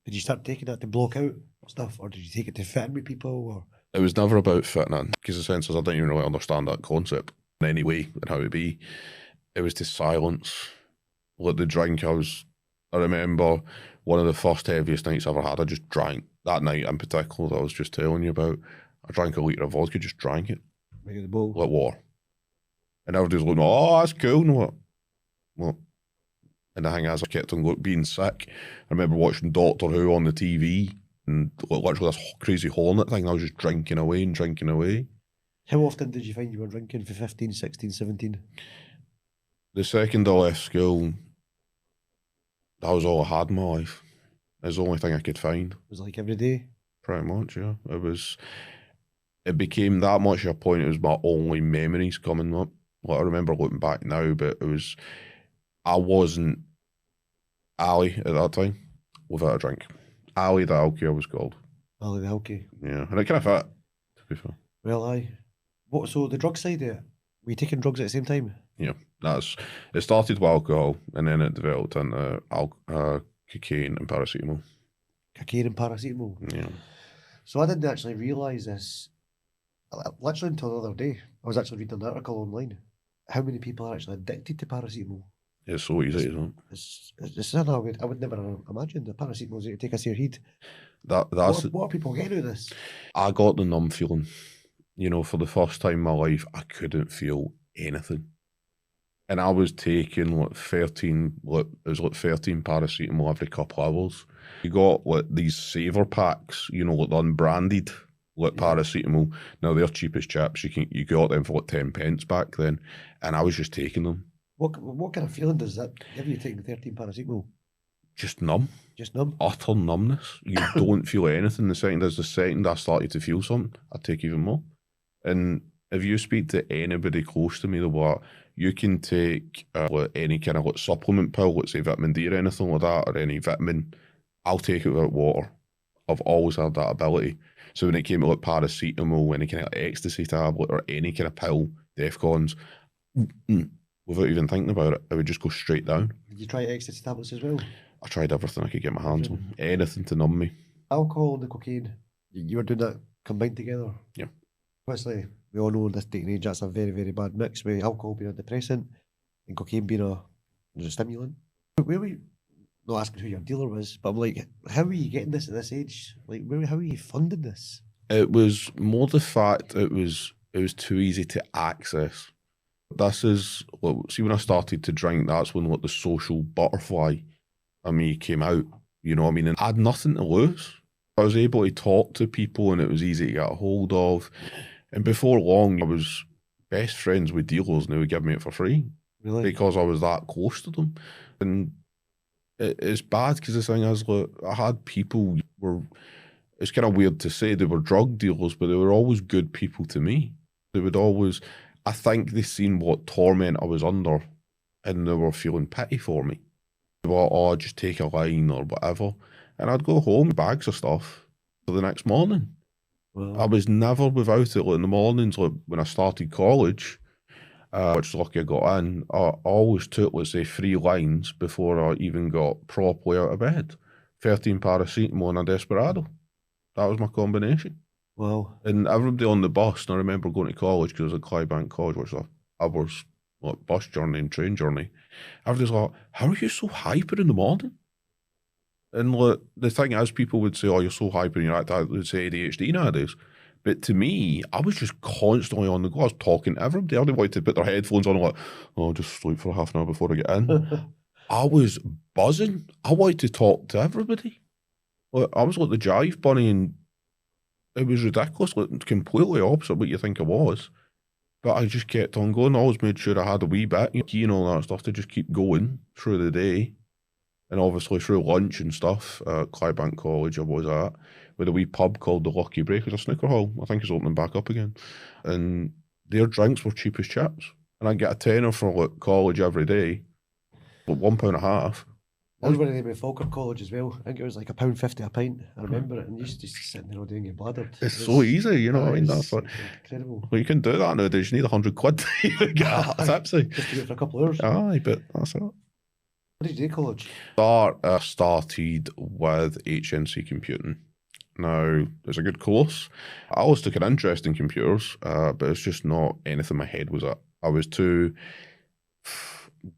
did you start taking that to block out stuff, or did you take it to fit in with people, or? It was never about fitting in, because the sense is I didn't even really understand that concept in any way and how it be. It was to silence. Like the drink, I remember one of the first heaviest nights I ever had, I just drank. That night in particular that I was just telling you about, I drank a litre of vodka, just drank it. Right the bowl. Like water. And everybody's going, oh, that's cool. And what? And the thing is, I kept on being sick. I remember watching Doctor Who on the TV and literally this crazy hornet thing. I was just drinking away and drinking away. How often did you find you were drinking for 15, 16, 17? The second I left school, that was all I had in my life. It was the only thing I could find. It was like every day? Pretty much, yeah. It became that much of a point, it was my only memories coming up. Like, I remember looking back now, but I wasn't Ali at that time without a drink. Ali the Alky I was called. Ali the Alky. Yeah, and it kind of fit, to be fair. Well, aye. So the drug side of it, were you taking drugs at the same time? Yeah, it started with alcohol and then it developed into cocaine and paracetamol. Cocaine and paracetamol? Yeah. So I didn't actually realise this, literally until the other day. I was actually reading an article online. How many people are actually addicted to paracetamol? It's so easy, isn't it? It's something I would never imagine. The paracetamol is to take us to your head. What are people getting out of this? I got the numb feeling. You know, for the first time in my life, I couldn't feel anything. And I was taking like 13 paracetamol every couple of hours. You got like these saver packs, you know, like the unbranded paracetamol. Now they're cheap as chips. You got them for like 10 pence back then. And I was just taking them. What kind of feeling does that give you taking 13 paracetamol? Just numb. Just numb? Utter numbness. You don't feel anything. The second I started to feel something, I'd take even more. And if you speak to anybody close to me, you can take any kind of supplement pill, let's say vitamin D or anything like that, or any vitamin, I'll take it without water. I've always had that ability. So when it came to like paracetamol, any kind of ecstasy tablet or any kind of pill, Defcons, without even thinking about it, I would just go straight down. Did you try ecstasy tablets as well? I tried everything I could get my hands on. Anything to numb me. Alcohol and the cocaine, you were doing that combined together? Yeah. Obviously, we all know in this day and age that's a very, very bad mix, with alcohol being a depressant and cocaine being a stimulant. Where were you, not asking who your dealer was, but I'm like, how are you getting this at this age? Like, how are you funding this? It was more the fact it was too easy to access. This is, see, when I started to drink, that's when the social butterfly of me came out. You know what I mean? And I had nothing to lose. I was able to talk to people and it was easy to get a hold of. And before long, I was best friends with dealers and they would give me it for free. Really? Because I was that close to them. And it's bad because the thing is, I had people it's kind of weird to say they were drug dealers, but they were always good people to me. They would always, I think they seen what torment I was under and they were feeling pity for me. They were, oh, just take a line or whatever. And I'd go home, bags of stuff for the next morning. Well, I was never without it. Like in the mornings, like when I started college, which is lucky I got in, I always took, let's say, 3 lines before I even got properly out of bed. 13 paracetamol and a Desperado. That was my combination. wow. And everybody on the bus, and I remember going to college because it was at Clydebank College, which I was like bus journey and train journey, everybody's like, how are you so hyper in the morning? And like, the thing is, people would say, oh, you're so hyper, and you're like, I would say ADHD nowadays. But to me, I was just constantly on the go. I was talking to everybody. I didn't want to put their headphones on and like, oh, I'll just sleep for half an hour before I get in. I was buzzing. I wanted to talk to everybody. Like, I was like the jive bunny, and it was ridiculous, like completely opposite what you think I was. But I just kept on going. I always made sure I had a wee bit, and all that stuff to just keep going through the day. And obviously through lunch and stuff at Clydebank College I was at, with a wee pub called the Lucky Break. It's a snooker hall. I think it's opening back up again. And their drinks were cheap as chips. And I get a tenner from like college every day, but £1.50. I was one of them at Falkirk College as well. I think it was like £1.50 a pint. I remember it, and you used to just sitting there all day and get bladdered. It's so easy, you know what I mean? That's like, incredible. Well, you can do that nowadays. You need 100 quid to get a tipsy. Just to go for a couple of hours. Aye, but that's it. What did you do at college? Started with HNC computing. Now, it's a good course. I always took an interest in computers, but it's just not anything my head was at. I was too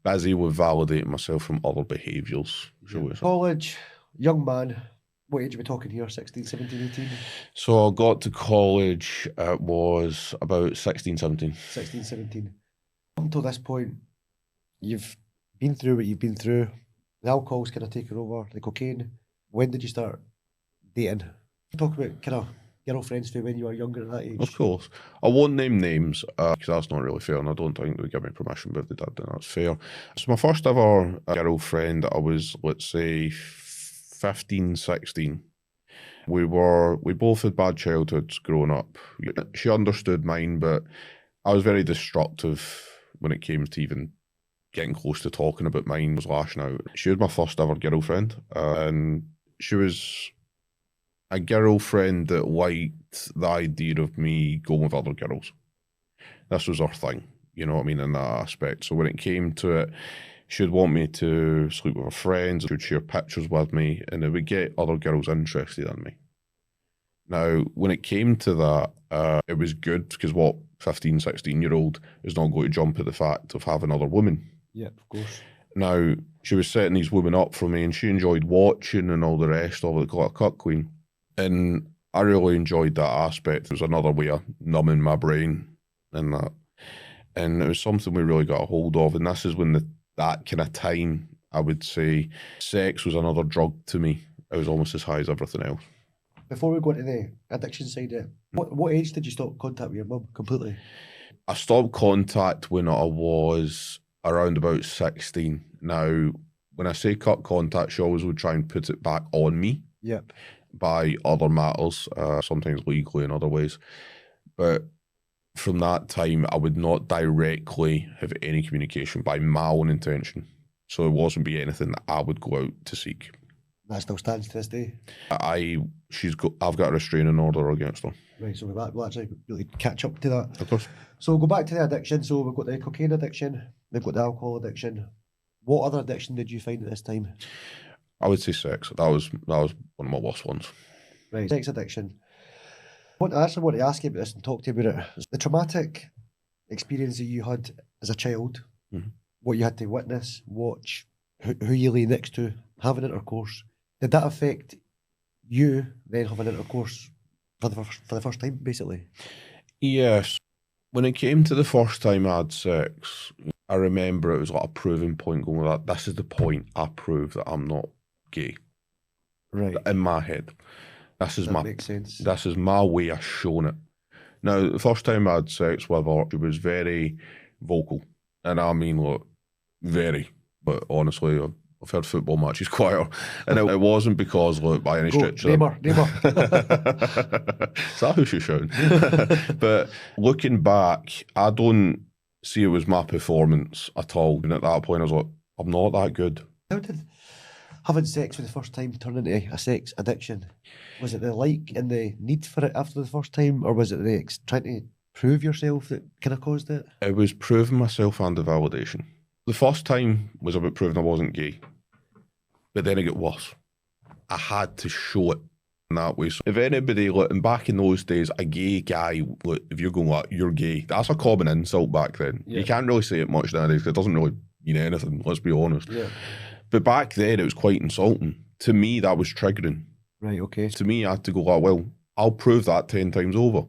busy with validating myself from other behaviours, shall we say. College, young man. What age are we talking here? 16, 17, 18? So I got to college, it was about 16, 17. 16, 17. Up until this point, you've been through what you've been through. The alcohol's kind of taken over, the cocaine. When did you start dating? Talk about kind of girlfriends from when you were younger at that age. Of course. I won't name names because that's not really fair, and I don't think they would give me permission, but if they did, then that's fair. So my first ever girlfriend, I was, let's say, 15, 16. We both had bad childhoods growing up. She understood mine, but I was very destructive when it came to even getting close to talking about mine. I was lashing out. She was my first ever girlfriend, and she was a girlfriend that liked the idea of me going with other girls. This was her thing, you know what I mean, in that aspect. So when it came to it, she'd want me to sleep with her friends, she would share pictures with me, and it would get other girls interested in me. Now, when it came to that, it was good because what 15, 16-year-old is not going to jump at the fact of having other women? Yeah, of course. Now, she was setting these women up for me, and she enjoyed watching and all the rest of it, got a cut queen. And I really enjoyed that aspect. It was another way of numbing my brain and that. And it was something we really got a hold of. And this is when that kind of time, I would say, sex was another drug to me. It was almost as high as everything else. Before we go into the addiction side of it, what age did you stop contact with your mum completely? I stopped contact when I was around about 16. Now, when I say cut contact, she always would try and put it back on me. Yep. By other matters, sometimes legally in other ways. But from that time, I would not directly have any communication by my own intention. So it wasn't be anything that I would go out to seek. That still stands to this day? I've got a restraining order against her. Right, so we'll actually really catch up to that. Of course. So we'll go back to the addiction. So we've got the cocaine addiction, we've got the alcohol addiction. What other addiction did you find at this time? I would say sex. That was one of my worst ones. Right, sex addiction. I actually want to ask you about this and talk to you about it. The traumatic experience that you had as a child, what you had to witness, watch, who you lay next to, having intercourse. Did that affect you then having intercourse for the first time, basically? Yes. When it came to the first time I had sex, I remember it was like a proving point going like, this is the point I prove that I'm not gay. Right. In my head. That makes sense. This is my way of showing it. Now, the first time I had sex with her, she was very vocal. And I mean, look, very. But honestly, I've heard football matches quieter. And it wasn't because, look, by any stretch. Neighbour. Is that who she's shouting? But looking back, I don't see it was my performance at all. And at that point, I was like, I'm not that good. How did having sex for the first time turn into a sex addiction? Was it the like and the need for it after the first time, or was it the trying to prove yourself that kind of caused it? It was proving myself and the validation. The first time was about proving I wasn't gay, but then it got worse. I had to show it. that way. So if anybody, look, and back in those days, a gay guy, look, if you're going like, you're gay, that's a common insult back then. Yeah. You can't really say it much nowadays because it doesn't really mean anything, let's be honest. Yeah. But back then, it was quite insulting. To me, that was triggering. Right, okay. To me, I had to go like, well, I'll prove that 10 times over.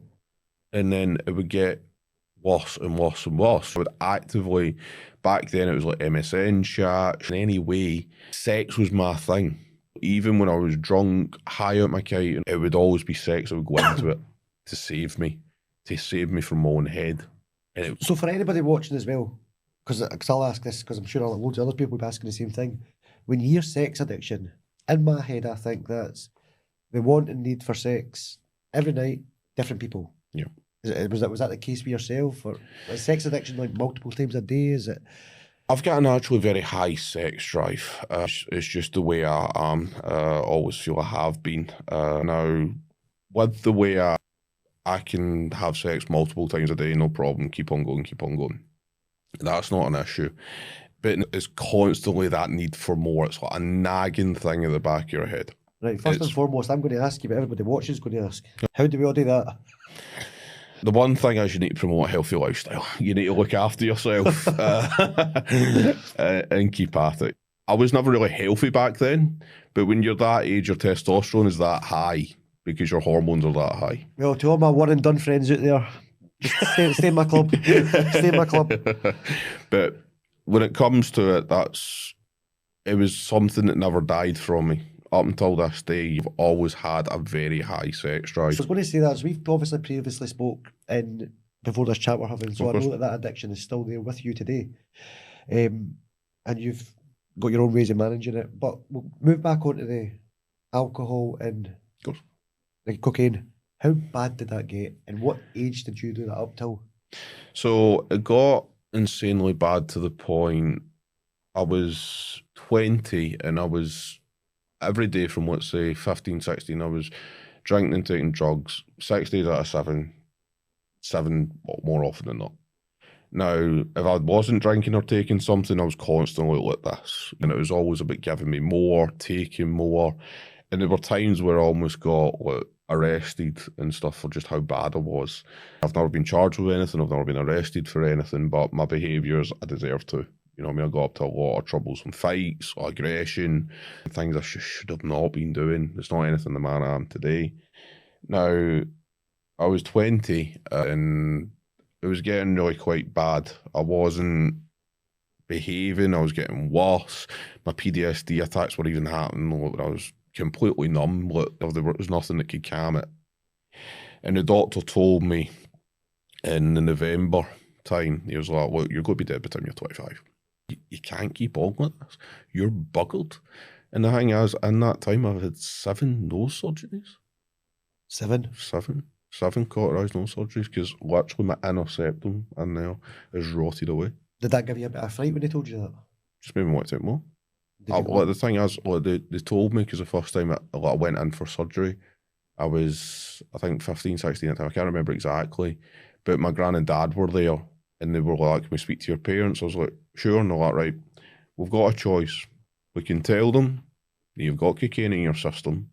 And then it would get worse and worse and worse. I would actively, back then it was like MSN chats. In any way, sex was my thing. Even when I was drunk, high out my kite, it would always be sex that would go into it to save me from my own head. And So for anybody watching as well, because I'll ask this, because I'm sure loads of other people will be asking the same thing. When you hear sex addiction, in my head, I think that's the want and need for sex every night, different people. Yeah. Was that the case for yourself? Or is sex addiction like multiple times a day? Is it? I've got an actually very high sex drive. It's just the way I am. Always feel I have been. Now, with the way I can have sex multiple times a day, no problem. Keep on going. That's not an issue. But it's constantly that need for more. It's like a nagging thing at the back of your head. Right, first and foremost, I'm going to ask you, but everybody watching is going to ask, how do we all do that? The one thing is you need to promote a healthy lifestyle. You need to look after yourself and keep at it. I was never really healthy back then, but when you're that age, your testosterone is that high because your hormones are that high. Well, to all my one and done friends out there, just stay in my club. Stay in my club. But when it comes to it, it was something that never died from me. Up until this day, you've always had a very high sex drive. So I was going to say that, as we've obviously previously spoke before this chat we're having, so I know that addiction is still there with you today. And you've got your own ways of managing it. But we'll move back onto the alcohol and the cocaine. How bad did that get? And what age did you do that up till? So it got insanely bad to the point I was 20 and I was... Every day from, let's say, 15, 16, I was drinking and taking drugs 6 days out of 7 more often than not. Now, if I wasn't drinking or taking something, I was constantly like this. And it was always about giving me more, taking more. And there were times where I almost got arrested and stuff for just how bad I was. I've never been charged with anything, I've never been arrested for anything, but my behaviours, I deserve to. You know what I mean? I got up to a lot of troublesome fights, aggression, things I should have not been doing. It's not anything the man I am today. Now, I was 20 and it was getting really quite bad. I wasn't behaving, I was getting worse. My PTSD attacks were even happening when I was completely numb. There was nothing that could calm it. And the doctor told me in the November time, he was like, look, you're going to be dead by the time you're 25. You can't keep on like this. You're buckled. And the thing is, in that time, I've had 7 nose surgeries. 7 cauterized nose surgeries because literally my inner septum in there is rotted away. Did that give you a bit of fright when they told you that? Just made me want to take more. The thing is, they told me because the first time I went in for surgery, I was, I think, 15, 16 at the time. I can't remember exactly. But my gran and dad were there. And they were like, can we speak to your parents? I was like, sure. And they're like, right, we've got a choice. We can tell them that you've got cocaine in your system,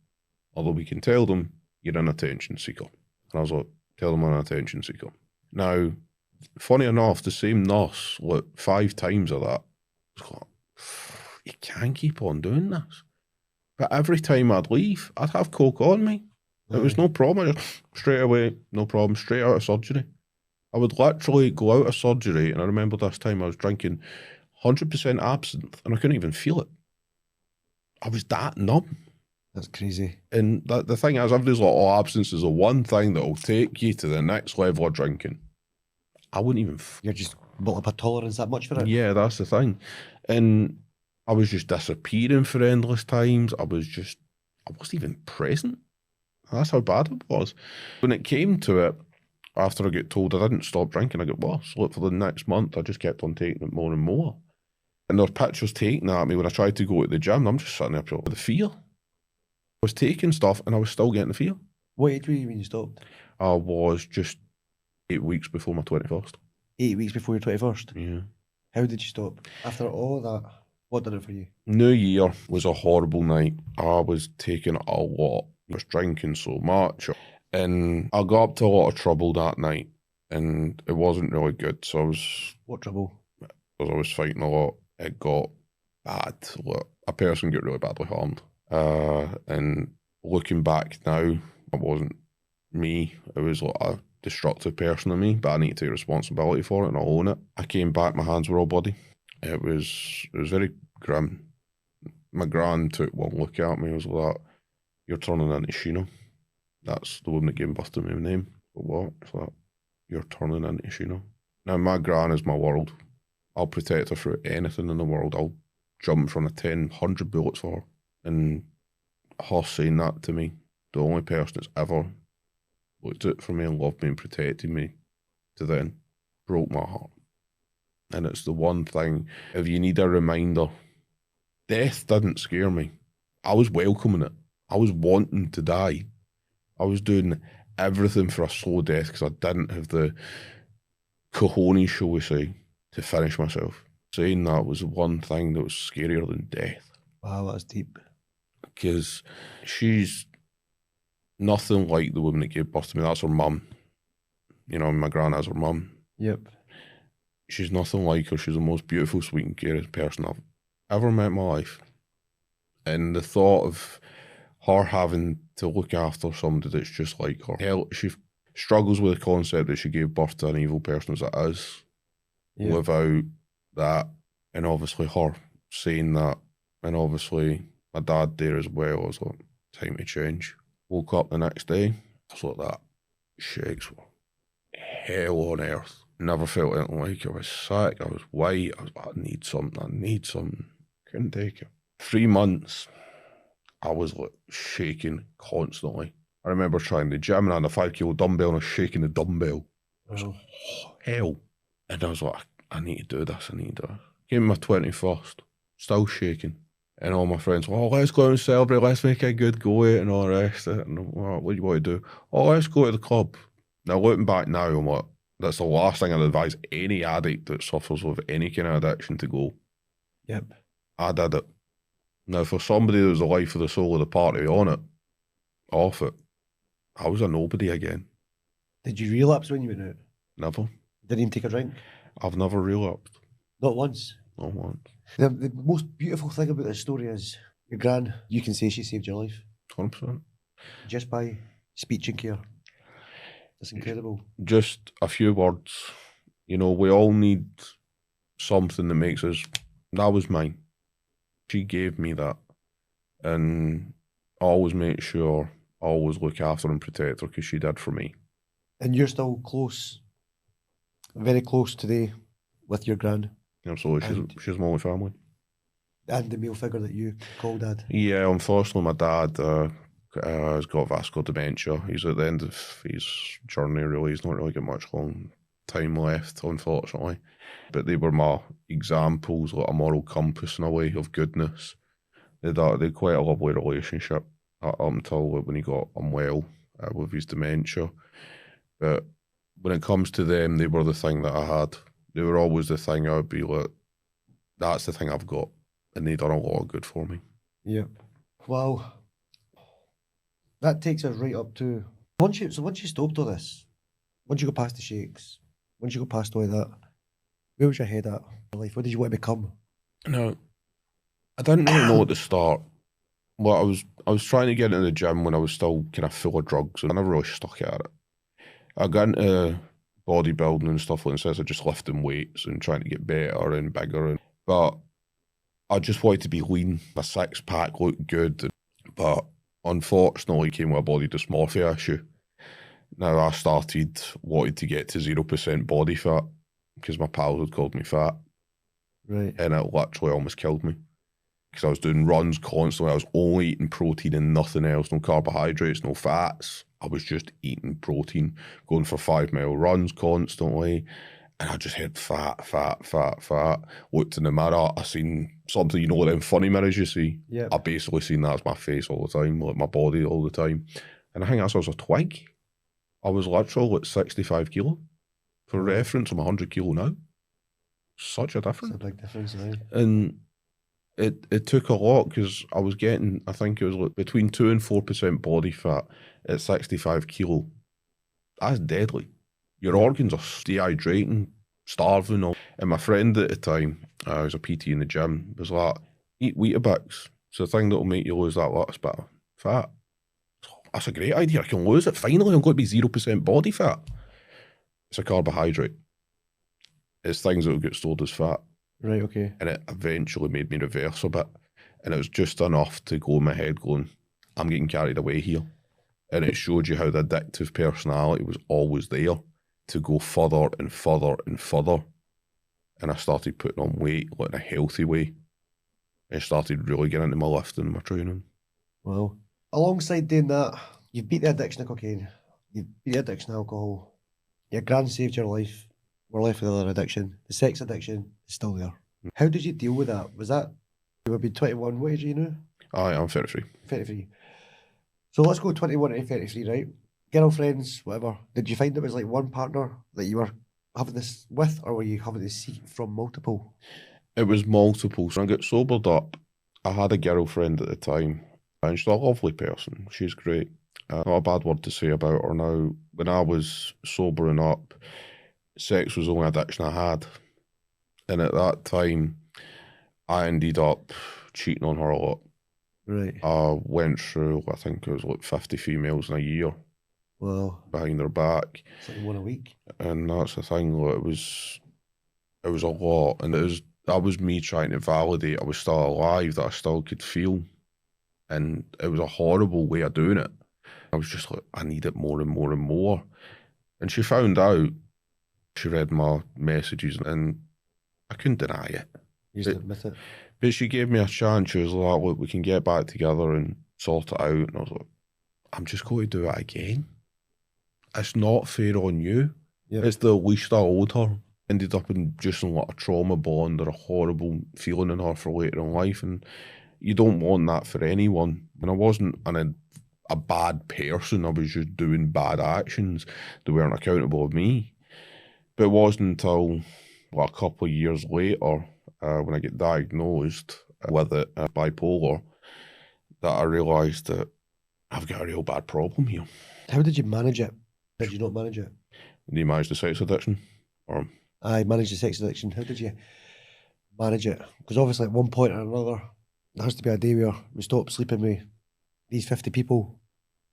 although we can tell them you're an attention seeker. And I was like, tell them I'm an attention seeker. Now, funny enough, the same nurse, 5 times of that, was like, you can't keep on doing this. But every time I'd leave, I'd have coke on me. It was no problem. I just, straight away, no problem, straight out of surgery. I would literally go out of surgery, and I remember this time I was drinking 100% absinthe, and I couldn't even feel it. I was that numb. That's crazy. And the thing is, everybody's like, oh, absinthe is the one thing that will take you to the next level of drinking. I wouldn't even... You're just built up a tolerance that much for it? Yeah, that's the thing. And I was just disappearing for endless times. I wasn't even present. That's how bad it was. When it came to it, after I get told I didn't stop drinking, I got worse. Look, for the next month, I just kept on taking it more and more. And there were pictures taken at me when I tried to go to the gym. I'm just sitting there with the fear. I was taking stuff and I was still getting the fear. What age were you when you stopped? I was just 8 weeks before my 21st. 8 weeks before your 21st? Yeah. How did you stop? After all that, what did it for you? New Year was a horrible night. I was taking a lot. I was drinking so much. And I got up to a lot of trouble that night, and it wasn't really good. So What trouble? I was fighting a lot. It got bad. A person got really badly harmed. And looking back now, it wasn't me. It was like a destructive person of me, but I need to take responsibility for it and I'll own it. I came back, my hands were all bloody. It was very grim. My gran took one look at me and was like, "You're turning into Sheena." That's the woman that gave birth to my name. But what? It's like, "You're turning into Sheena." Now, my gran is my world. I'll protect her through anything in the world. I'll jump in front of 10, 100 bullets for her. And her saying that to me, the only person that's ever looked out for me and loved me and protected me to then, broke my heart. And it's the one thing, if you need a reminder, death didn't scare me. I was welcoming it. I was wanting to die. I was doing everything for a slow death because I didn't have the cojones, shall we say, to finish myself. Saying that was the one thing that was scarier than death. Wow, that's deep. Because she's nothing like the woman that gave birth to me. That's her mum. You know, my gran has her mum. Yep. She's nothing like her. She's the most beautiful, sweet and caring person I've ever met in my life. And the thought of her having to look after somebody that's just like her. Hell, she struggles with the concept that she gave birth to an evil person as it is. Yep. Without that, and obviously her saying that, and obviously my dad there as well. I was like, time to change. Woke up the next day, I was like, that shakes were hell on earth. Never felt anything like it. I was sick, I was white, I was like, I need something. Couldn't take it. 3 months, I was like shaking constantly. I remember trying the gym and I had a 5 kilo dumbbell and I was shaking the dumbbell. It was hell. And I was like, I need to do this, Came my 21st, still shaking. And all my friends were, "Oh, let's go out and celebrate, let's make a good go at it and all the rest of it." And I'm like, "What do you want to do?" "Oh, let's go to the club." Now, looking back now, I'm like, that's the last thing I'd advise any addict that suffers with any kind of addiction to go. Yep. I did it. Now, for somebody that was the life of the soul of the party on it, off it, I was a nobody again. Did you relapse when you went out? Never. Didn't even take a drink? I've never relapsed. Not once? Not once. The most beautiful thing about this story is your gran, you can say she saved your life. 100%. Just by speech and care. It's incredible. Just a few words. You know, we all need something that makes us, that was mine. She gave me that. And I always make sure, I always look after and protect her because she did for me. And you're still close, very close today with your gran. Absolutely. She's my only family. And the male figure that you call dad. Yeah, unfortunately, my dad has got vascular dementia. He's at the end of his journey, really. He's not really got much long time left, unfortunately. But they were my examples, like a moral compass in a way of goodness. They had quite a lovely relationship up until when he got unwell with his dementia. But when it comes to them, they were the thing that I had. They were always the thing I would be like, that's the thing I've got. And they done a lot of good for me. Yep. Wow. That takes us right up to once you stopped all this, once you go past the shakes, once you go past all of that, where was your head at in life? What did you want to become? No, I didn't really know at the start. Well, I was trying to get into the gym when I was still kind of full of drugs, and I never really stuck at it. I got into bodybuilding and stuff like that instead of just lifting weights and trying to get better and bigger. But I just wanted to be lean. My six-pack looked good. But unfortunately, it came with a body dysmorphia issue. Now, I started wanting to get to 0% body fat because my pals had called me fat. Right. And it literally almost killed me. Because I was doing runs constantly. I was only eating protein and nothing else. No carbohydrates, no fats. I was just eating protein, going for 5-mile runs constantly. And I just had fat. Looked in the mirror, I seen something, you know, like them funny mirrors you see? Yeah. I basically seen that as my face all the time, like my body all the time. And I think that's I was a twig. I was literally like 65 kilo. For reference, I'm 100 kilo now. Such a difference. It's a big difference, right? And It took a lot because I was getting, I think it was like between 2 and 4% body fat at 65 kilo. That's deadly. Your organs are dehydrating, starving. And my friend at the time, I was a PT in the gym, was like, eat Weetabix. It's the thing that'll make you lose that little bit of fat. That's a great idea. I can lose it. Finally, I'm going to be 0% body fat. It's a carbohydrate. It's things that will get stored as fat. Right, okay. And it eventually made me reverse a bit. And it was just enough to go in my head going, I'm getting carried away here. And it showed you how the addictive personality was always there to go further and further and further. And I started putting on weight like in a healthy way. I started really getting into my lifting and my training. Wow. Alongside doing that, you've beat the addiction of cocaine. You've beat the addiction of alcohol. Your gran saved your life. We're left with another addiction. The sex addiction is still there. How did you deal with that? Was that, you would be 21, what age are you now? I'm 33. 33. So let's go 21 to 33, right? Girlfriends, whatever. Did you find it was like one partner that you were having this with, or were you having to seek from multiple? It was multiple. So I got sobered up. I had a girlfriend at the time, and she's a lovely person. She's great. Not a bad word to say about her now. When I was sobering up, sex was the only addiction I had. And at that time, I ended up cheating on her a lot. Right. I went through, I think it was like 50 females in a year. Wow. Behind their back. It's like one a week. And that's the thing, like, it was a lot. And that was me trying to validate I was still alive, that I still could feel. And it was a horrible way of doing it. I was just like, I need it more and more and more. And she found out, she read my messages, and I couldn't deny it. You just admit it. But she gave me a chance. She was like, look, we can get back together and sort it out. And I was like, I'm just going to do it again. It's not fair on you. Yep. It's the least I owed her. Ended up in just like a trauma bond or a horrible feeling in her for later in life. And you don't want that for anyone. And I wasn't a bad person. I was just doing bad actions that weren't accountable of me. But it wasn't until a couple of years later, when I get diagnosed with it, bipolar, that I realised that I've got a real bad problem here. How did you manage it? Did you not manage it? Did you manage the sex addiction? I managed the sex addiction. How did you manage it? Because obviously at one point or another, there has to be a day where we stop sleeping with these 50 people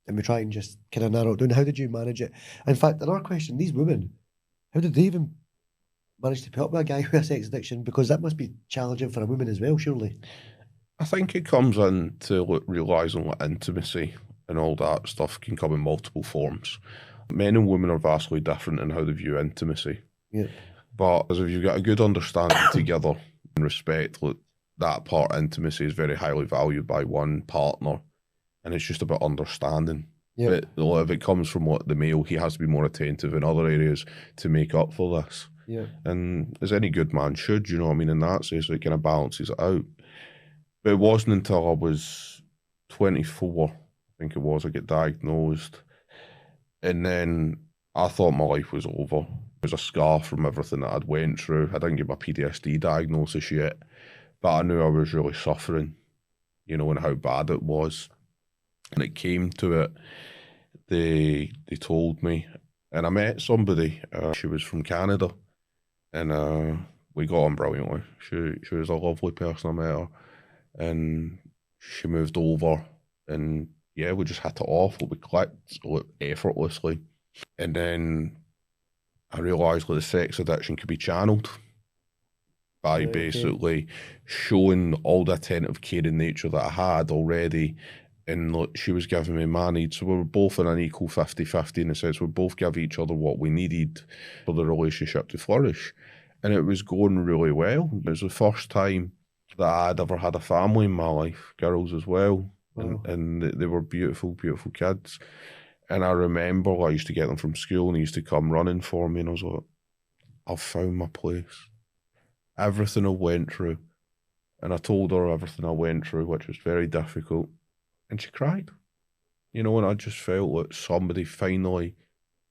and we try and just kind of narrow it down. How did you manage it? In fact, another question, these women, how did they even manage to put up with a guy with a sex addiction? Because that must be challenging for a woman as well, surely. I think it comes into realising that intimacy and all that stuff can come in multiple forms. Men and women are vastly different in how they view intimacy. Yeah. But as if you've got a good understanding together and respect, that part of intimacy is very highly valued by one partner. And it's just about understanding. Yeah. But if it comes from the male, he has to be more attentive in other areas to make up for this. Yeah. And as any good man should, you know what I mean, in that sense, it kind of balances it out. But it wasn't until I was 24, I think it was, I get diagnosed. And then I thought my life was over. It was a scar from everything that I'd went through. I didn't get my PTSD diagnosis yet, but I knew I was really suffering, you know, and how bad it was. And it came to it, they told me, and I met somebody, she was from Canada, and we got on brilliantly. She was a lovely person, I met her, and she moved over, and yeah, we just hit it off, we clicked effortlessly. And then I realised that the sex addiction could be channeled by basically showing all the attentive, caring nature that I had already. And look, she was giving me my needs. So we were both in an equal 50-50 in the sense we both give each other what we needed for the relationship to flourish. And it was going really well. It was the first time that I'd ever had a family in my life, girls as well. Wow. And they were beautiful, beautiful kids. And I remember I used to get them from school and they used to come running for me. And I was like, I've found my place. Everything I went through. And I told her everything I went through, which was very difficult. And she cried, you know, and I just felt like somebody finally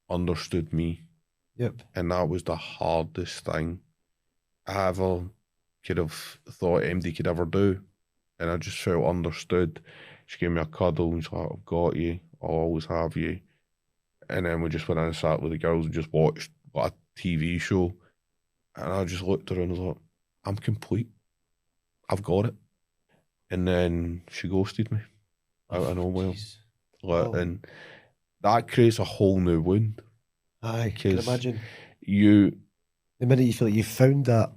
understood me. Yep. And that was the hardest thing I ever could have thought MD could ever do. And I just felt understood. She gave me a cuddle and she's like, I've got you, I'll always have you. And then we just went in and sat with the girls and just watched a TV show. And I just looked at her and was like, I'm complete. I've got it. And then she ghosted me out of nowhere. Oh. And that creates a whole new wound. Aye, can Because imagine. the minute you feel like you found that,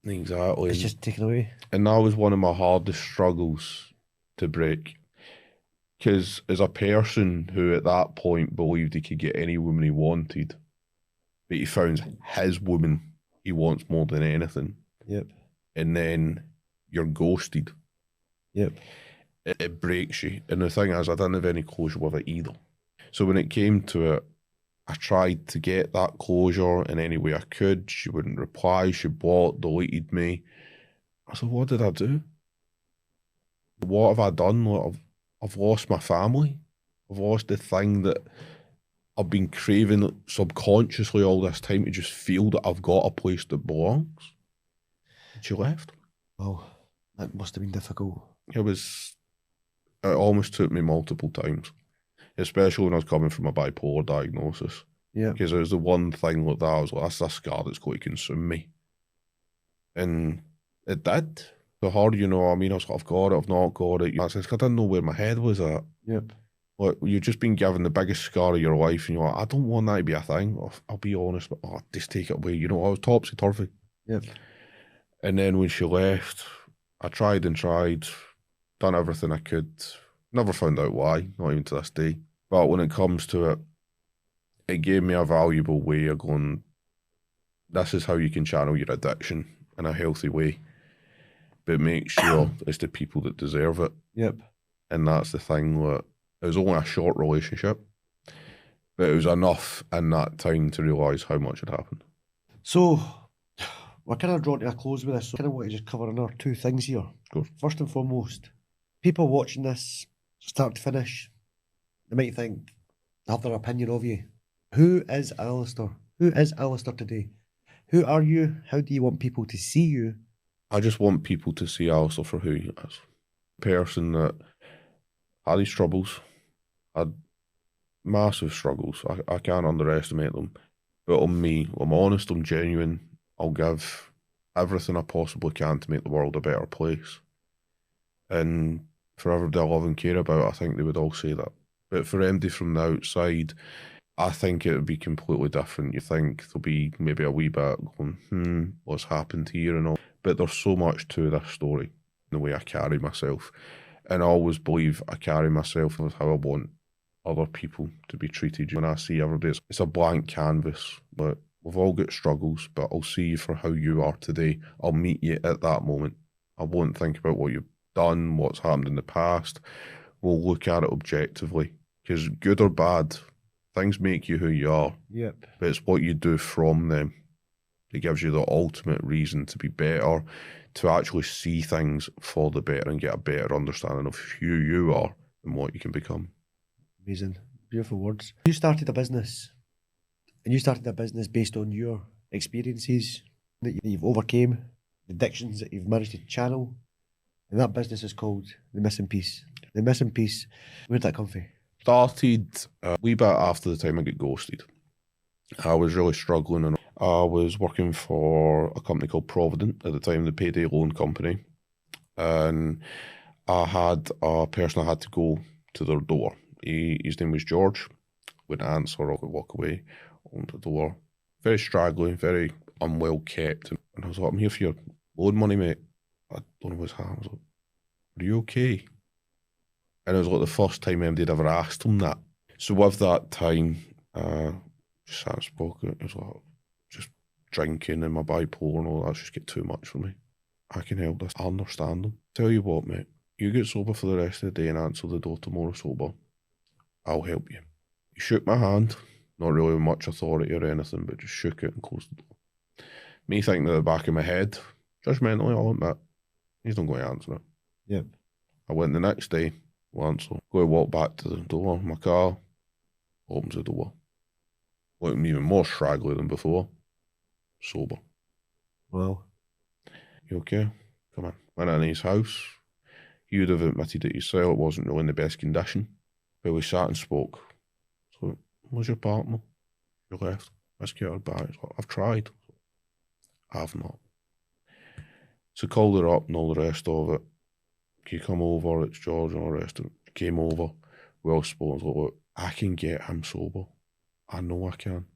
exactly, it's just taken away. And that was one of my hardest struggles to break. Because as a person who at that point believed he could get any woman he wanted, but he found his woman he wants more than anything. Yep. And then you're ghosted. Yep. It breaks you. And the thing is, I didn't have any closure with it either. So when it came to it, I tried to get that closure in any way I could. She wouldn't reply. She blocked, deleted me. I said, what did I do? What have I done? Like, I've lost my family. I've lost the thing that I've been craving subconsciously all this time, to just feel that I've got a place that belongs. And she left. Wow, that must have been difficult. It almost took me multiple times, especially when I was coming from a bipolar diagnosis. Yeah. Because it was the one thing like that, I was like, that's a scar that's going to consume me. And it did. The harder, I was like, I've got it, I've not got it. I didn't know where my head was at. Yep. Like, you've just been given the biggest scar of your life, and you're like, I don't want that to be a thing. I'll be honest, but just take it away. I was topsy-turvy. Yep. And then when she left, I tried and tried, done everything I could. Never found out why, not even to this day. But when it comes to it, it gave me a valuable way of going, this is how you can channel your addiction in a healthy way. But make sure it's the people that deserve it. Yep. And that's the thing, that it was only a short relationship, but it was enough in that time to realise how much had happened. So, we're kind of drawing to a close with this, so I kind of want to just cover another two things here. First and foremost, people watching this, start to finish, they might think, they have their opinion of you. Who is Alistair? Who is Alistair today? Who are you? How do you want people to see you? I just want people to see Alistair for who he is. A person that had his troubles, had massive struggles. I can't underestimate them. But on me, I'm honest, I'm genuine. I'll give everything I possibly can to make the world a better place. And for everybody I love and care about, I think they would all say that. But for MD from the outside, I think it would be completely different. You think there'll be maybe a wee bit going, what's happened here and all. But there's so much to this story, the way I carry myself. And I always believe I carry myself with how I want other people to be treated. When I see everybody, it's a blank canvas. But we've all got struggles, but I'll see you for how you are today. I'll meet you at that moment. I won't think about what you've done, what's happened in the past. We'll look at it objectively. Because good or bad, things make you who you are. Yep. But it's what you do from them that gives you the ultimate reason to be better, to actually see things for the better and get a better understanding of who you are and what you can become. Amazing. Beautiful words. You started a business, and you started a business based on your experiences that you've overcame, the addictions that you've managed to channel, and that business is called The Missing Piece. The Missing Piece, where'd that come from? Started a wee bit after the time I got ghosted. I was really struggling, and I was working for a company called Provident at the time, the payday loan company, and I had a person I had to go to their door. His name was George. Wouldn't answer, I would walk away on the door. Very straggly, very unwell kept. And I was like, I'm here for your loan money, mate. I don't know what's happening. I was like, are you okay? And it was like the first time anybody had ever asked him that. So with that time, just sat and spoke. It was like, just drinking and my bipolar and all that just get too much for me. I can help this. I understand them. Tell you what, mate, you get sober for the rest of the day and answer the door tomorrow sober. I'll help you. He shook my hand, not really with much authority or anything, but just shook it and closed the door. Me thinking at the back of my head, judgmentally, I'll admit, he's not going to answer it. Yep. I went the next day, once, go and walk back to the door, my car, opens the door. Looking even more straggly than before, sober. Wow. You okay? Come on. Went in his house. He would have admitted it himself. It wasn't really in the best condition. But we sat and spoke. So, where's your partner? You left. Let's get her back. So, I've tried. I've not. So called her up and all the rest of it. Can you come over? It's George and all the rest of it. Came over. Well spoken. Look, I can get him sober. I know I can.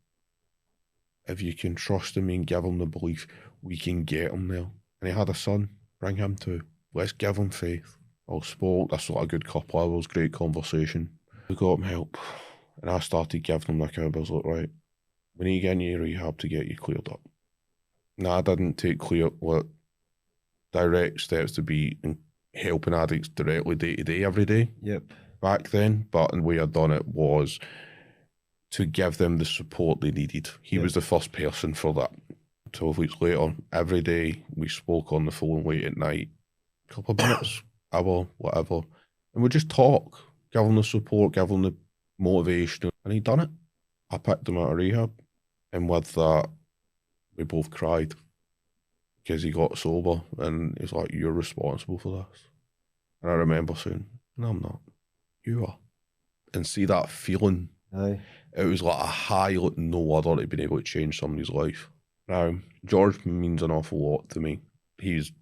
If you can trust in me and give him the belief, we can get him there. And he had a son. Bring him too. Let's give him faith. All spoke. That's like a good couple of hours. Great conversation. We got him help. And I started giving him the account. I was like, right, we need to get into rehab to get you cleared up. Now, I didn't take direct steps to be helping addicts directly day to day every day. Yep. Back then, but the way I'd done it was to give them the support they needed. He was the first person for that. 12 weeks later, every day we spoke on the phone late at night, a couple of minutes, hour, whatever, and we just talk, give him the support, give him the motivation, and he'd done it. I picked him out of rehab, and with that, we both cried because he got sober, and he's like, you're responsible for this. And I remember saying, no, I'm not. You are. And see that feeling. Aye. It was like a high like no other had been able to change somebody's life. Now, George means an awful lot to me. He's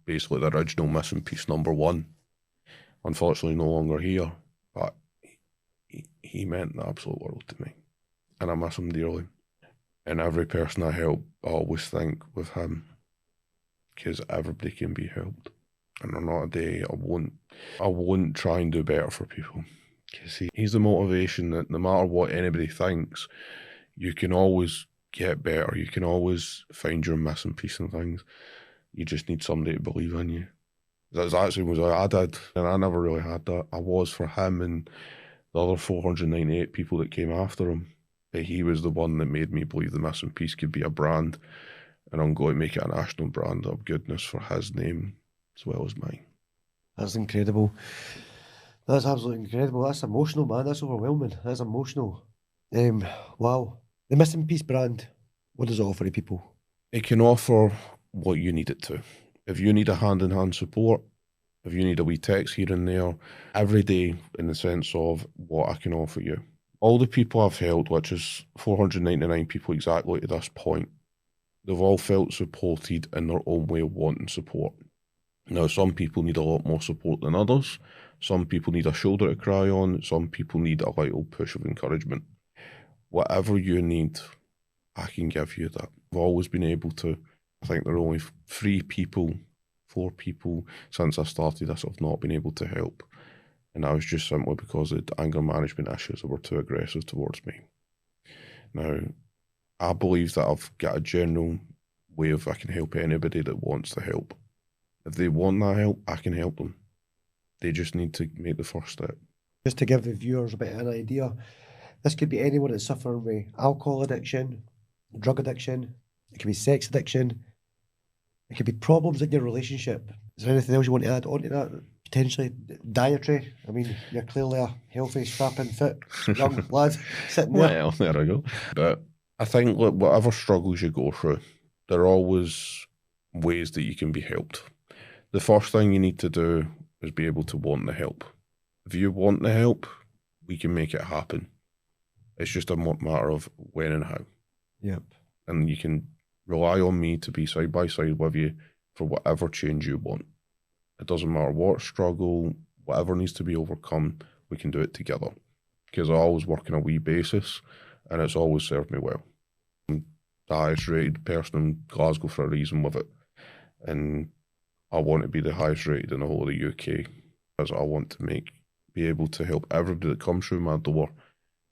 basically the original missing piece #1. Unfortunately, no longer here, but he meant the absolute world to me. And I miss him dearly. And every person I help, I always think with him, because everybody can be helped. And on not a day, I won't try and do better for people. Because he's the motivation that no matter what anybody thinks, you can always get better. You can always find your missing piece and things. You just need somebody to believe in you. That's actually what I did, and I never really had that. I was for him and the other 498 people that came after him. But he was the one that made me believe the missing piece could be a brand, and I'm going to make it a national brand of goodness for his name as well as mine. That's incredible. That's absolutely incredible. That's emotional, man. That's overwhelming. That's emotional. Wow. The Missing Piece brand, what does it offer to people? It can offer what you need it to. If you need a hand-in-hand support, if you need a wee text here and there, every day in the sense of what I can offer you. All the people I've helped, which is 499 people exactly to this point, they've all felt supported in their own way of wanting support. Now, some people need a lot more support than others. Some people need a shoulder to cry on. Some people need a little push of encouragement. Whatever you need, I can give you that. I've always been able to. I think there are only 4 people since I started this I've not been able to help. And that was just simply because of the anger management issues that were too aggressive towards me. Now, I believe that I've got a general way of I can help anybody that wants the help. If they want that help, I can help them. They just need to make the first step. Just to give the viewers a bit of an idea, this could be anyone that's suffering with alcohol addiction, drug addiction, it could be sex addiction, it could be problems in your relationship. Is there anything else you want to add on to that? Potentially dietary? I mean, you're clearly a healthy, strapping, fit, young lad sitting there. Well, there I go. But I think whatever struggles you go through, there are always ways that you can be helped. The first thing you need to do is be able to want the help. If you want the help, we can make it happen. It's just a matter of when and how. Yep. And you can rely on me to be side by side with you for whatever change you want. It doesn't matter what struggle, whatever needs to be overcome, we can do it together. Because I always work on a wee basis, and it's always served me well. I'm the highest rated person in Glasgow for a reason with it. And I want to be the highest rated in the whole of the UK, as I want to be able to help everybody that comes through my door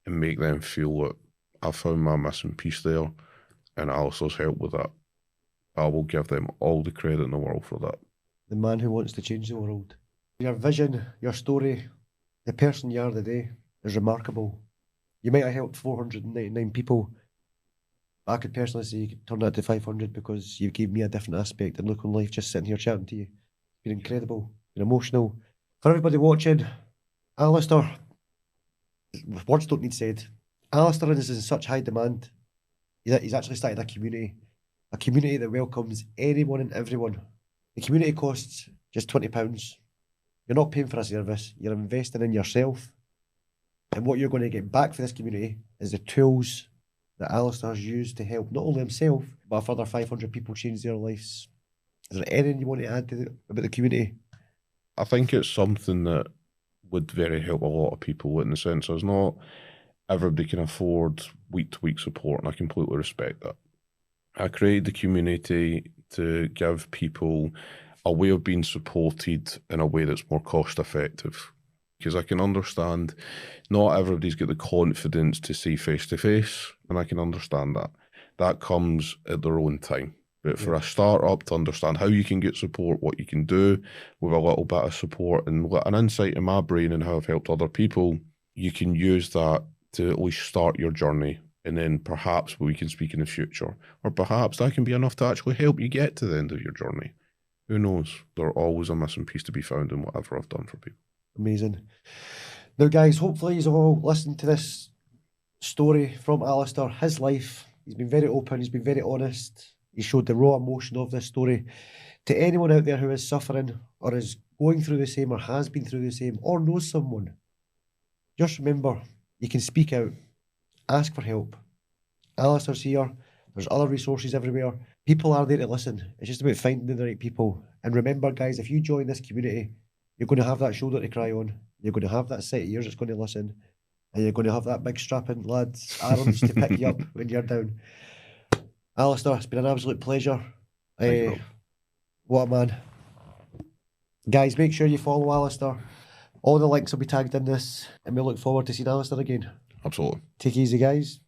and make them feel that I found my missing piece there, and Alistair's help with that. I will give them all the credit in the world for that. The man who wants to change the world. Your vision, your story, the person you are today is remarkable. You might have helped 499 people. I could personally say you could turn that to 500 because you gave me a different aspect and look on life just sitting here chatting to you. It's been incredible, been emotional. For everybody watching, Alistair, words don't need said. Alistair is in such high demand. He's actually started a community A community that welcomes anyone and everyone. The community costs just £20. You're not paying for a service, you're investing in yourself. And what you're going to get back for this community is the tools that Alistair's used to help not only himself, but a further 500 people change their lives. Is there anything you want to add about the community? I think it's something that would very help a lot of people, in the sense as not everybody can afford week-to-week support, and I completely respect that. I created the community to give people a way of being supported in a way that's more cost-effective. Because I can understand not everybody's got the confidence to see face-to-face, and I can understand that. That comes at their own time. But for a start-up to understand how you can get support, what you can do with a little bit of support, and an insight in my brain and how I've helped other people, you can use that to at least start your journey. And then perhaps we can speak in the future. Or perhaps that can be enough to actually help you get to the end of your journey. Who knows? There's always a missing piece to be found in whatever I've done for people. Amazing. Now, guys, hopefully you've all listened to this story from Alistair, his life. He's been very open, he's been very honest. He showed the raw emotion of this story. To anyone out there who is suffering or is going through the same or has been through the same or knows someone, just remember, you can speak out, ask for help. Alistair's here. There's other resources everywhere. People are there to listen. It's just about finding the right people. And remember, guys, if you join this community, you're going to have that shoulder to cry on. You're going to have that set of ears that's going to listen. And you're going to have that big strapping lad's arms to pick you up when you're down. Alistair, it's been an absolute pleasure. What a man. Guys, make sure you follow Alistair. All the links will be tagged in this, and we look forward to seeing Alistair again. Absolutely. Take it easy, guys.